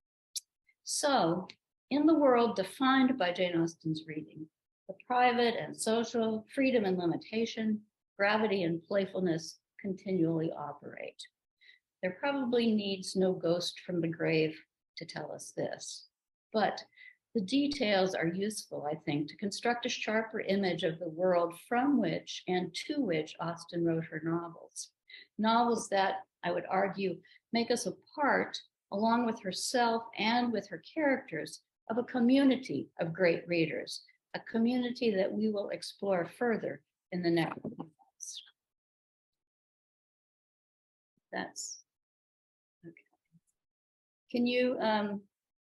So, in the world defined by Jane Austen's reading, the private and social, freedom and limitation, gravity and playfulness continually operate. There probably needs no ghost from the grave to tell us this, but the details are useful, I think, to construct a sharper image of the world from which and to which Austen wrote her novels. Novels that, I would argue, make us a part, along with herself and with her characters, of a community of great readers, a community that we will explore further in the next months. That's okay. Can you,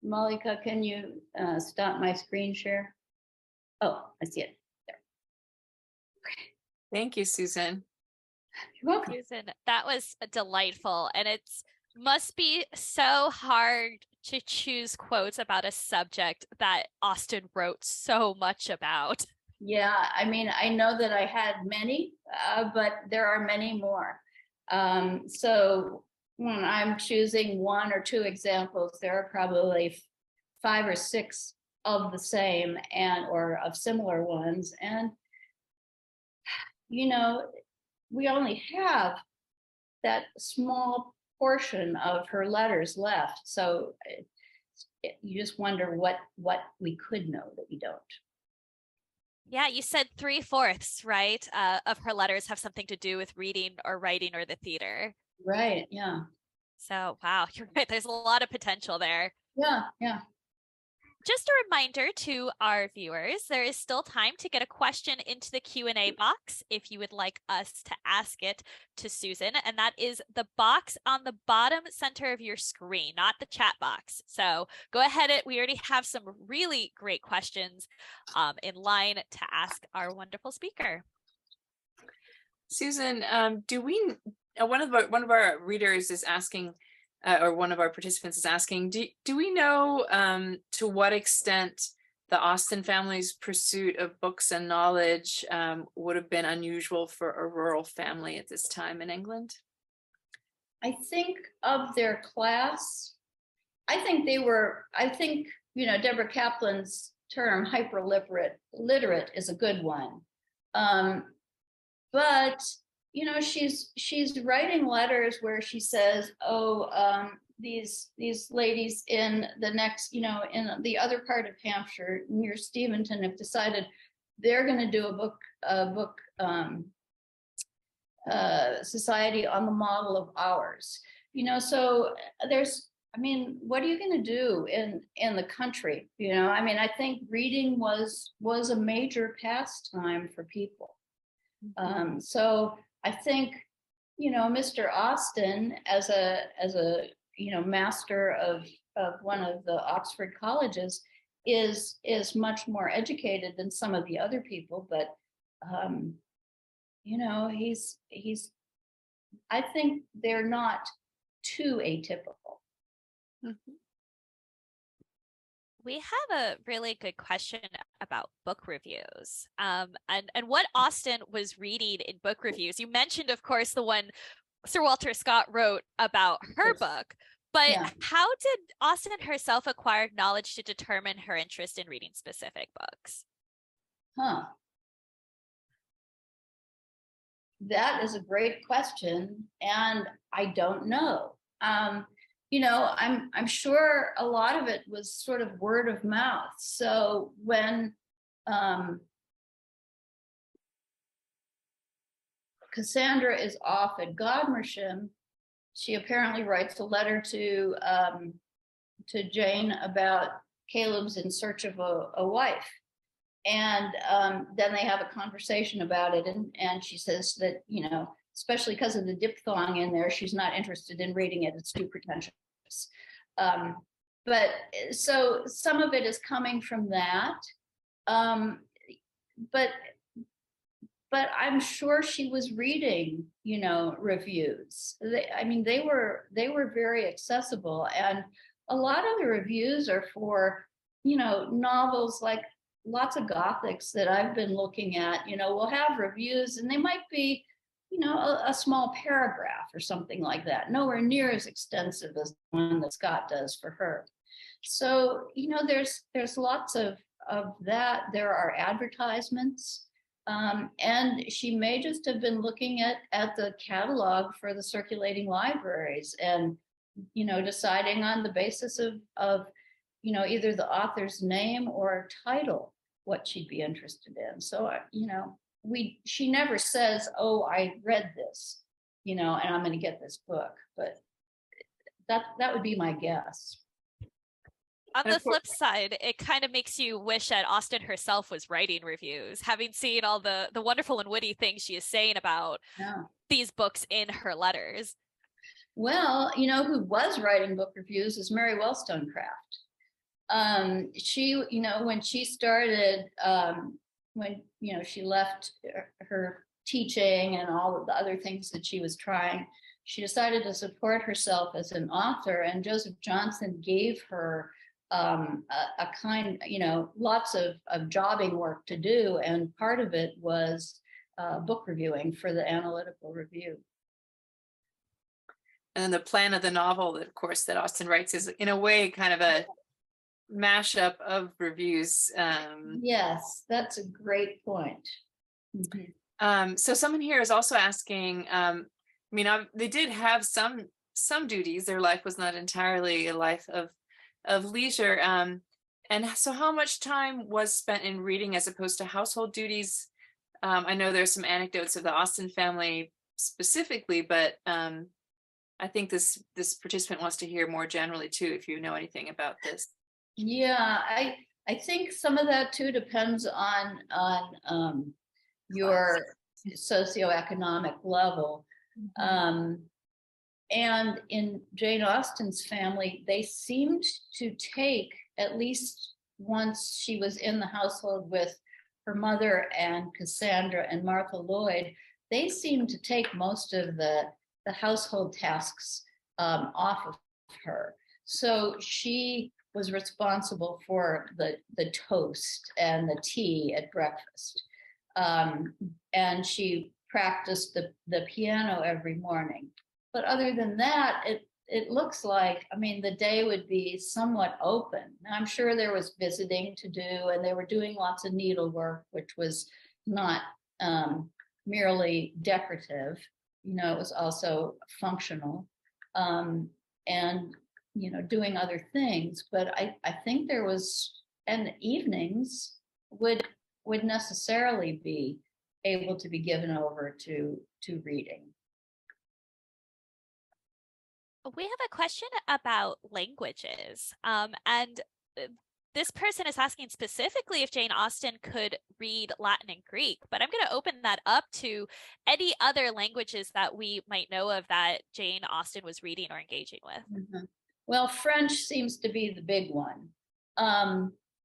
Malika, can you stop my screen share? Oh, I see it. There. Okay. Thank you, Susan. You're welcome. Susan, that was delightful. And it's must be so hard to choose quotes about a subject that Austen wrote so much about. Yeah, I mean, I know that I had many, but there are many more. So when I'm choosing one or two examples, there are probably 5 or 6 of the same and or of similar ones. And, you know, we only have that small portion of her letters left. So you just wonder what we could know that we don't. Yeah, you said 3/4, right, of her letters have something to do with reading or writing or the theater. Right, yeah. So, wow, you're right. There's a lot of potential there. Yeah. Just a reminder to our viewers, there is still time to get a question into the Q&A box if you would like us to ask it to Susan, and that is the box on the bottom center of your screen, not the chat box. So go ahead, we already have some really great questions in line to ask our wonderful speaker. Susan, do we, one of our readers is asking, or one of our participants is asking, do we know to what extent the Austen family's pursuit of books and knowledge would have been unusual for a rural family at this time in England? I think of their class, I think, you know, Deborah Kaplan's term hyperliterate is a good one. But you know, she's writing letters where she says, these ladies in the next, you know, in the other part of Hampshire near Steventon have decided they're going to do a book society on the model of ours. You know, so there's, I mean, what are you going to do in the country? You know, I mean, I think reading was a major pastime for people. So I think, you know, Mr. Austen, as a you know, master of one of the Oxford colleges, is much more educated than some of the other people. But you know, he's I think they're not too atypical. Mm-hmm. We have a really good question about book reviews and what Austen was reading in book reviews. You mentioned, of course, the one Sir Walter Scott wrote about her book, but Yeah. How did Austen herself acquire knowledge to determine her interest in reading specific books? That is a great question, and I don't know. You know, I'm sure a lot of it was sort of word of mouth. So when Cassandra is off at Godmersham, she apparently writes a letter to to Jane about Caleb's in search of a wife. And then they have a conversation about it. And she says that, you know, especially because of the diphthong in there, she's not interested in reading it. It's too pretentious. But so some of it is coming from that. But I'm sure she was reading, you know, reviews. They were very accessible, and a lot of the reviews are for, you know, novels. Like lots of Gothics that I've been looking at, you know, will have reviews, and they might be, you know, a small paragraph or something like that, nowhere near as extensive as the one that Scott does for her. So, you know, there's lots of that. There are advertisements. And she may just have been looking at the catalog for the circulating libraries and, you know, deciding on the basis of, you know, either the author's name or title, what she'd be interested in. So, you know, she never says, oh, I read this, you know, and I'm going to get this book, but that would be my guess. On the flip side, it kind of makes you wish that Austen herself was writing reviews, having seen all the wonderful and witty things she is saying about these books in her letters. Well, you know, who was writing book reviews is Mary Wollstonecraft. She, you know, when she started, when, you know, she left her teaching and all of the other things that she was trying, she decided to support herself as an author, and Joseph Johnson gave her a kind, you know, lots of jobbing work to do, and part of it was book reviewing for the Analytical Review. And then the plan of the novel, of course, that Austen writes is in a way kind of a mashup of reviews. Yes, that's a great point. Mm-hmm. So someone here is also asking, I mean, they did have some duties. Their life was not entirely a life of leisure. And so how much time was spent in reading as opposed to household duties? I know there's some anecdotes of the Austen family specifically, but I think this participant wants to hear more generally too, if you know anything about this. Yeah, I think some of that too depends on your socioeconomic level. And in Jane Austen's family, they seemed to take, at least once she was in the household with her mother and Cassandra and Martha Lloyd, they seemed to take most of the household tasks off of her. So she was responsible for the toast and the tea at breakfast. And she practiced the piano every morning. But other than that, it looks like, I mean, the day would be somewhat open. I'm sure there was visiting to do, and they were doing lots of needlework, which was not merely decorative. You know, it was also functional, and, you know, doing other things. But I think there was, and evenings would necessarily be able to be given over to reading. We have a question about languages, and this person is asking specifically if Jane Austen could read Latin and Greek, but I'm going to open that up to any other languages that we might know of that Jane Austen was reading or engaging with. Mm-hmm. Well, French seems to be the big one.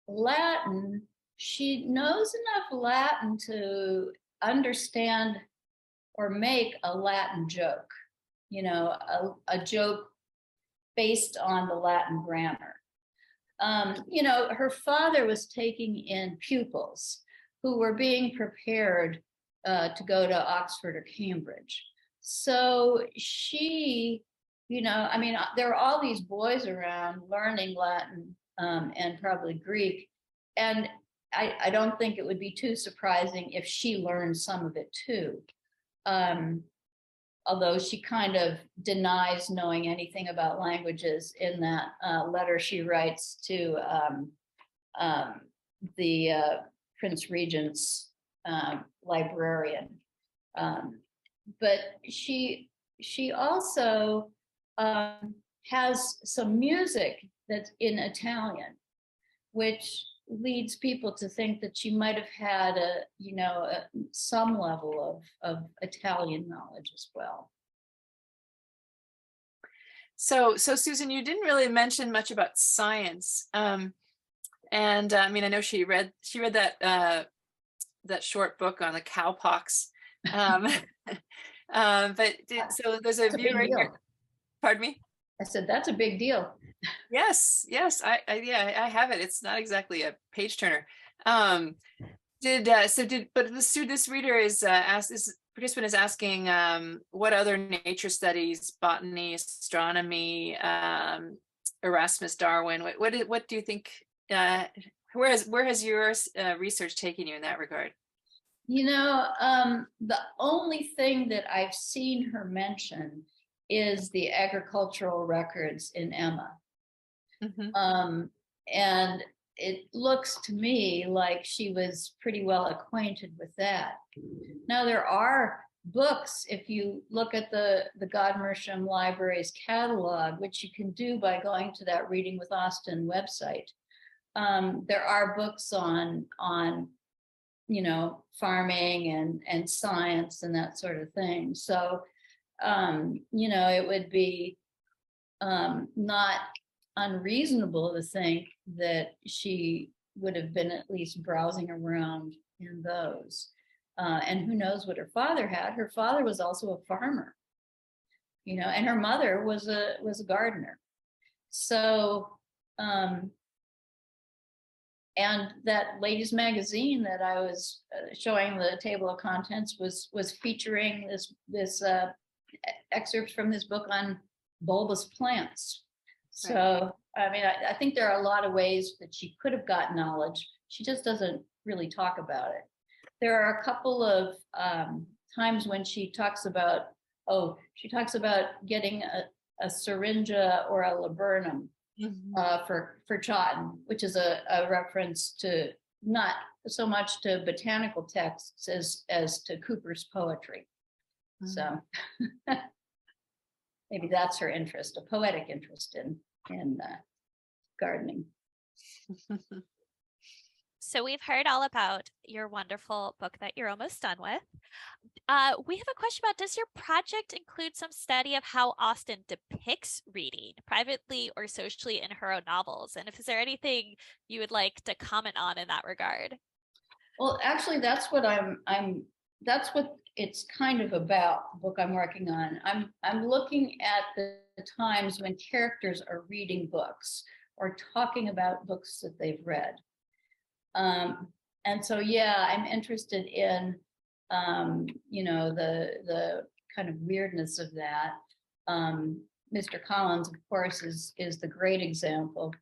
Latin, she knows enough Latin to understand or make a Latin joke. You know, a joke based on the Latin grammar. You know, her father was taking in pupils who were being prepared to go to Oxford or Cambridge. So she, you know, I mean, there are all these boys around learning Latin and probably Greek. And I don't think it would be too surprising if she learned some of it too. Although she kind of denies knowing anything about languages in that letter she writes to the Prince Regent's librarian. But she also has some music that's in Italian, which leads people to think that she might have had some level of Italian knowledge as well. So Susan, you didn't really mention much about science. I mean, I know she read that short book on the cowpox. So there's a view right here. Pardon me? I said, that's a big deal. Yes, I have it. It's not exactly a page turner. This reader is this participant is asking what other nature studies, botany, astronomy, Erasmus Darwin, what do you think, where has your research taken you in that regard? The only thing that I've seen her mention is the agricultural records in Emma. Mm-hmm. And it looks to me like she was pretty well acquainted with that. Now, there are books, if you look at the Godmersham Library's catalog, which you can do by going to that Reading with Austen website. There are books on farming and science and that sort of thing. So, it would be not unreasonable to think that she would have been at least browsing around in those. And who knows what her father had. Her father was also a farmer, and her mother was a gardener. So, and that ladies' magazine that I was showing the table of contents was featuring this excerpts from this book on bulbous plants. So, I mean, I think there are a lot of ways that she could have got knowledge. She just doesn't really talk about it. There are a couple of times when she talks about getting a syringa or a laburnum for Chawton, which is a reference to not so much to botanical texts as to Cooper's poetry. So maybe that's her interest, a poetic interest in gardening. So we've heard all about your wonderful book that you're almost done with. We have a question about, does your project include some study of how Austen depicts reading, privately or socially, in her own novels? And is there anything you would like to comment on in that regard? Well, actually, that's what that's what it's kind of about, the book I'm working on. I'm looking at the times when characters are reading books or talking about books that they've read. And so, yeah, I'm interested in, the kind of weirdness of that. Mr. Collins, of course, is the great example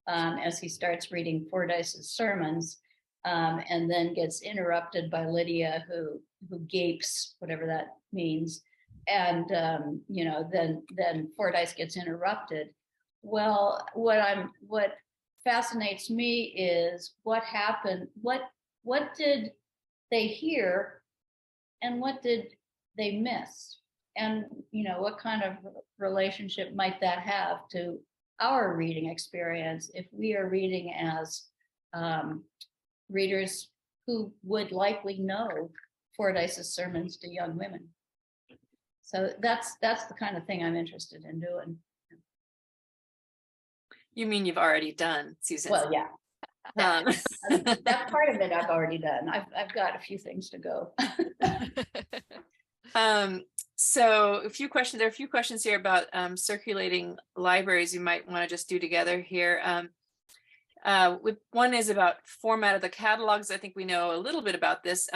as he starts reading Fordyce's sermons and then gets interrupted by Lydia, who gapes, whatever that means. And, then Fordyce gets interrupted. Well, what fascinates me is what happened, what did they hear and what did they miss? And, what kind of relationship might that have to our reading experience if we are reading as readers who would likely know Fordyce's sermons to young women? So that's the kind of thing I'm interested in doing. You mean you've already done, Susan? Well, yeah. That part of it I've already done. I've got a few things to go. So there are a few questions here about circulating libraries you might want to just do together here. One is about format of the catalogs. I think we know a little bit about this,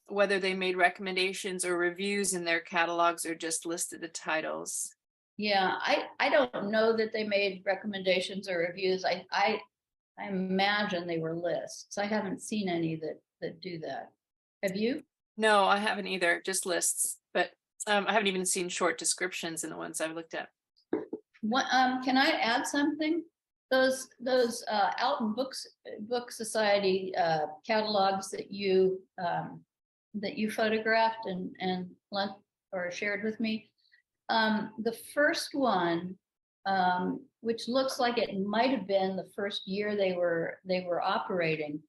whether they made recommendations or reviews in their catalogs or just listed the titles. Yeah, I don't know that they made recommendations or reviews. I imagine they were lists. I haven't seen any that do that. Have you? No, I haven't either, just lists. But I haven't even seen short descriptions in the ones I've looked at. What can I add something? Those Alton Book Society catalogs that you photographed and lent or shared with me. The first one which looks like it might have been the first year they were operating.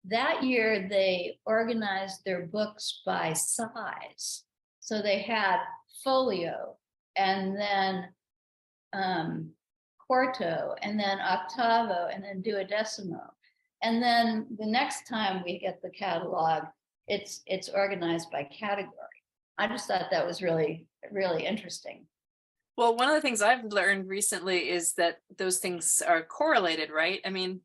That year, they organized their books by size. So they had folio, and then quarto, and then octavo, and then duodecimo. And then the next time we get the catalog, it's organized by category. I just thought that was really, really interesting. Well, one of the things I've learned recently is that those things are correlated, right? I mean,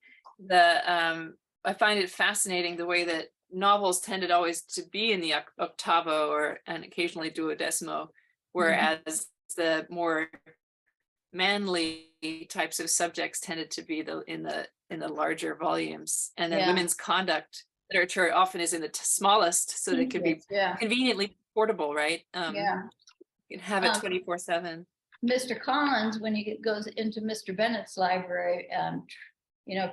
I find it fascinating the way that novels tended always to be in the octavo and occasionally duodecimo, whereas the more manly types of subjects tended to be in the larger volumes, and then women's conduct literature often is in the smallest, so that it could be conveniently portable, right? You can have it 24/7. Mr. Collins, when he goes into Mr. Bennett's library,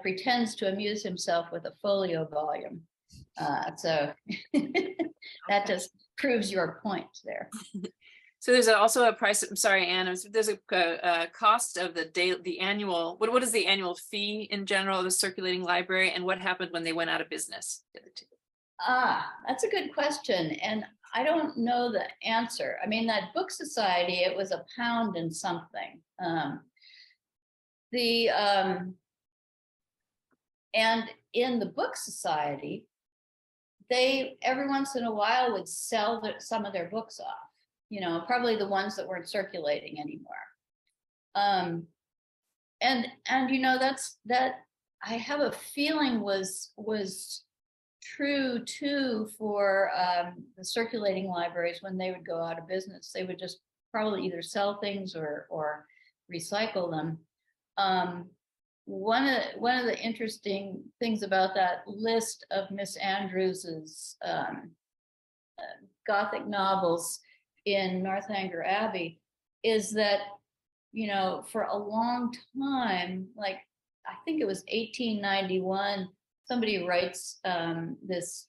pretends to amuse himself with a folio volume. So that just proves your point there. So there's also a price. I'm sorry, Anne. There's a cost of the annual. What is the annual fee in general of the circulating library, and what happened when they went out of business? That's a good question, and I don't know the answer. I mean, that book society, it was £1 and something. And in the book society, they every once in a while would sell some of their books off. Probably the ones that weren't circulating anymore. And that I have a feeling was true too for the circulating libraries when they would go out of business. They would just probably either sell things or recycle them. One of the interesting things about that list of Miss Andrews's Gothic novels in Northanger Abbey is that, for a long time, like I think it was 1891, somebody writes this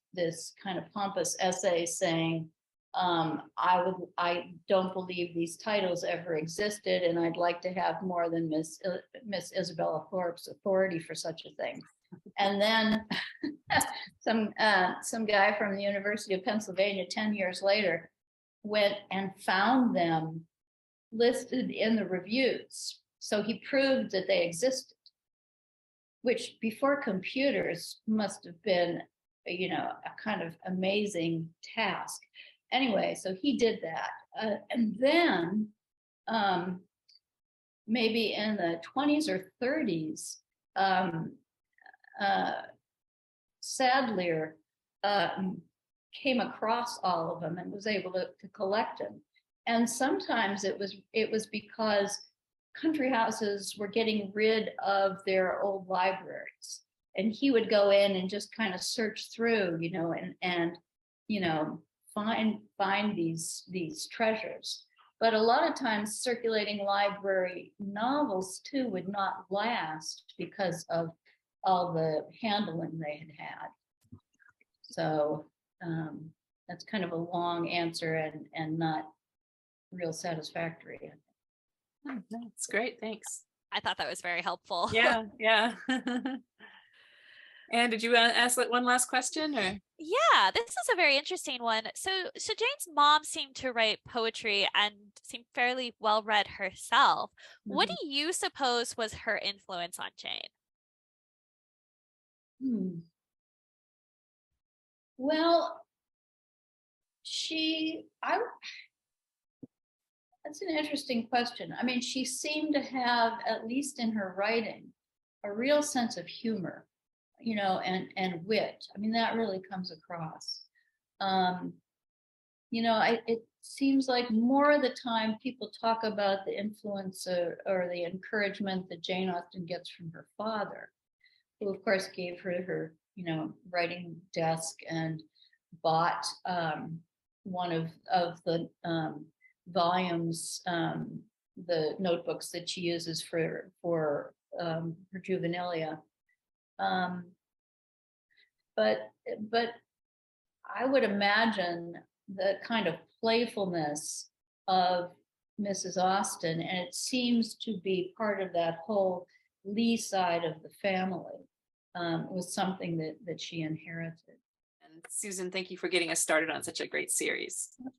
kind of pompous essay saying, I don't believe these titles ever existed, and I'd like to have more than Miss Isabella Thorpe's authority for such a thing. And then some guy from the University of Pennsylvania 10 years later went and found them listed in the reviews. So he proved that they existed, which before computers must have been, a kind of amazing task. Anyway, so he did that. And then maybe in the 20s or 30s, Sadleir came across all of them and was able to collect them. And sometimes it was because country houses were getting rid of their old libraries, and he would go in and just kind of search through, and find these treasures. But a lot of times circulating library novels too would not last because of all the handling they had. So that's kind of a long answer and not real satisfactory. Oh, that's great. Thanks. I thought that was very helpful. Yeah. And did you ask one last question, or? Yeah, this is a very interesting one. So Jane's mom seemed to write poetry and seemed fairly well read herself. Mm-hmm. What do you suppose was her influence on Jane? Well, that's an interesting question. I mean, she seemed to have, at least in her writing, a real sense of humor, and wit. I mean, that really comes across. It seems like more of the time people talk about the influence or the encouragement that Jane Austen gets from her father, who of course gave her writing desk and bought one of the volumes, the notebooks that she uses for her juvenilia. But I would imagine the kind of playfulness of Mrs. Austen, and it seems to be part of that whole Lee side of the family. It was something that she inherited. And Susan, thank you for getting us started on such a great series. Of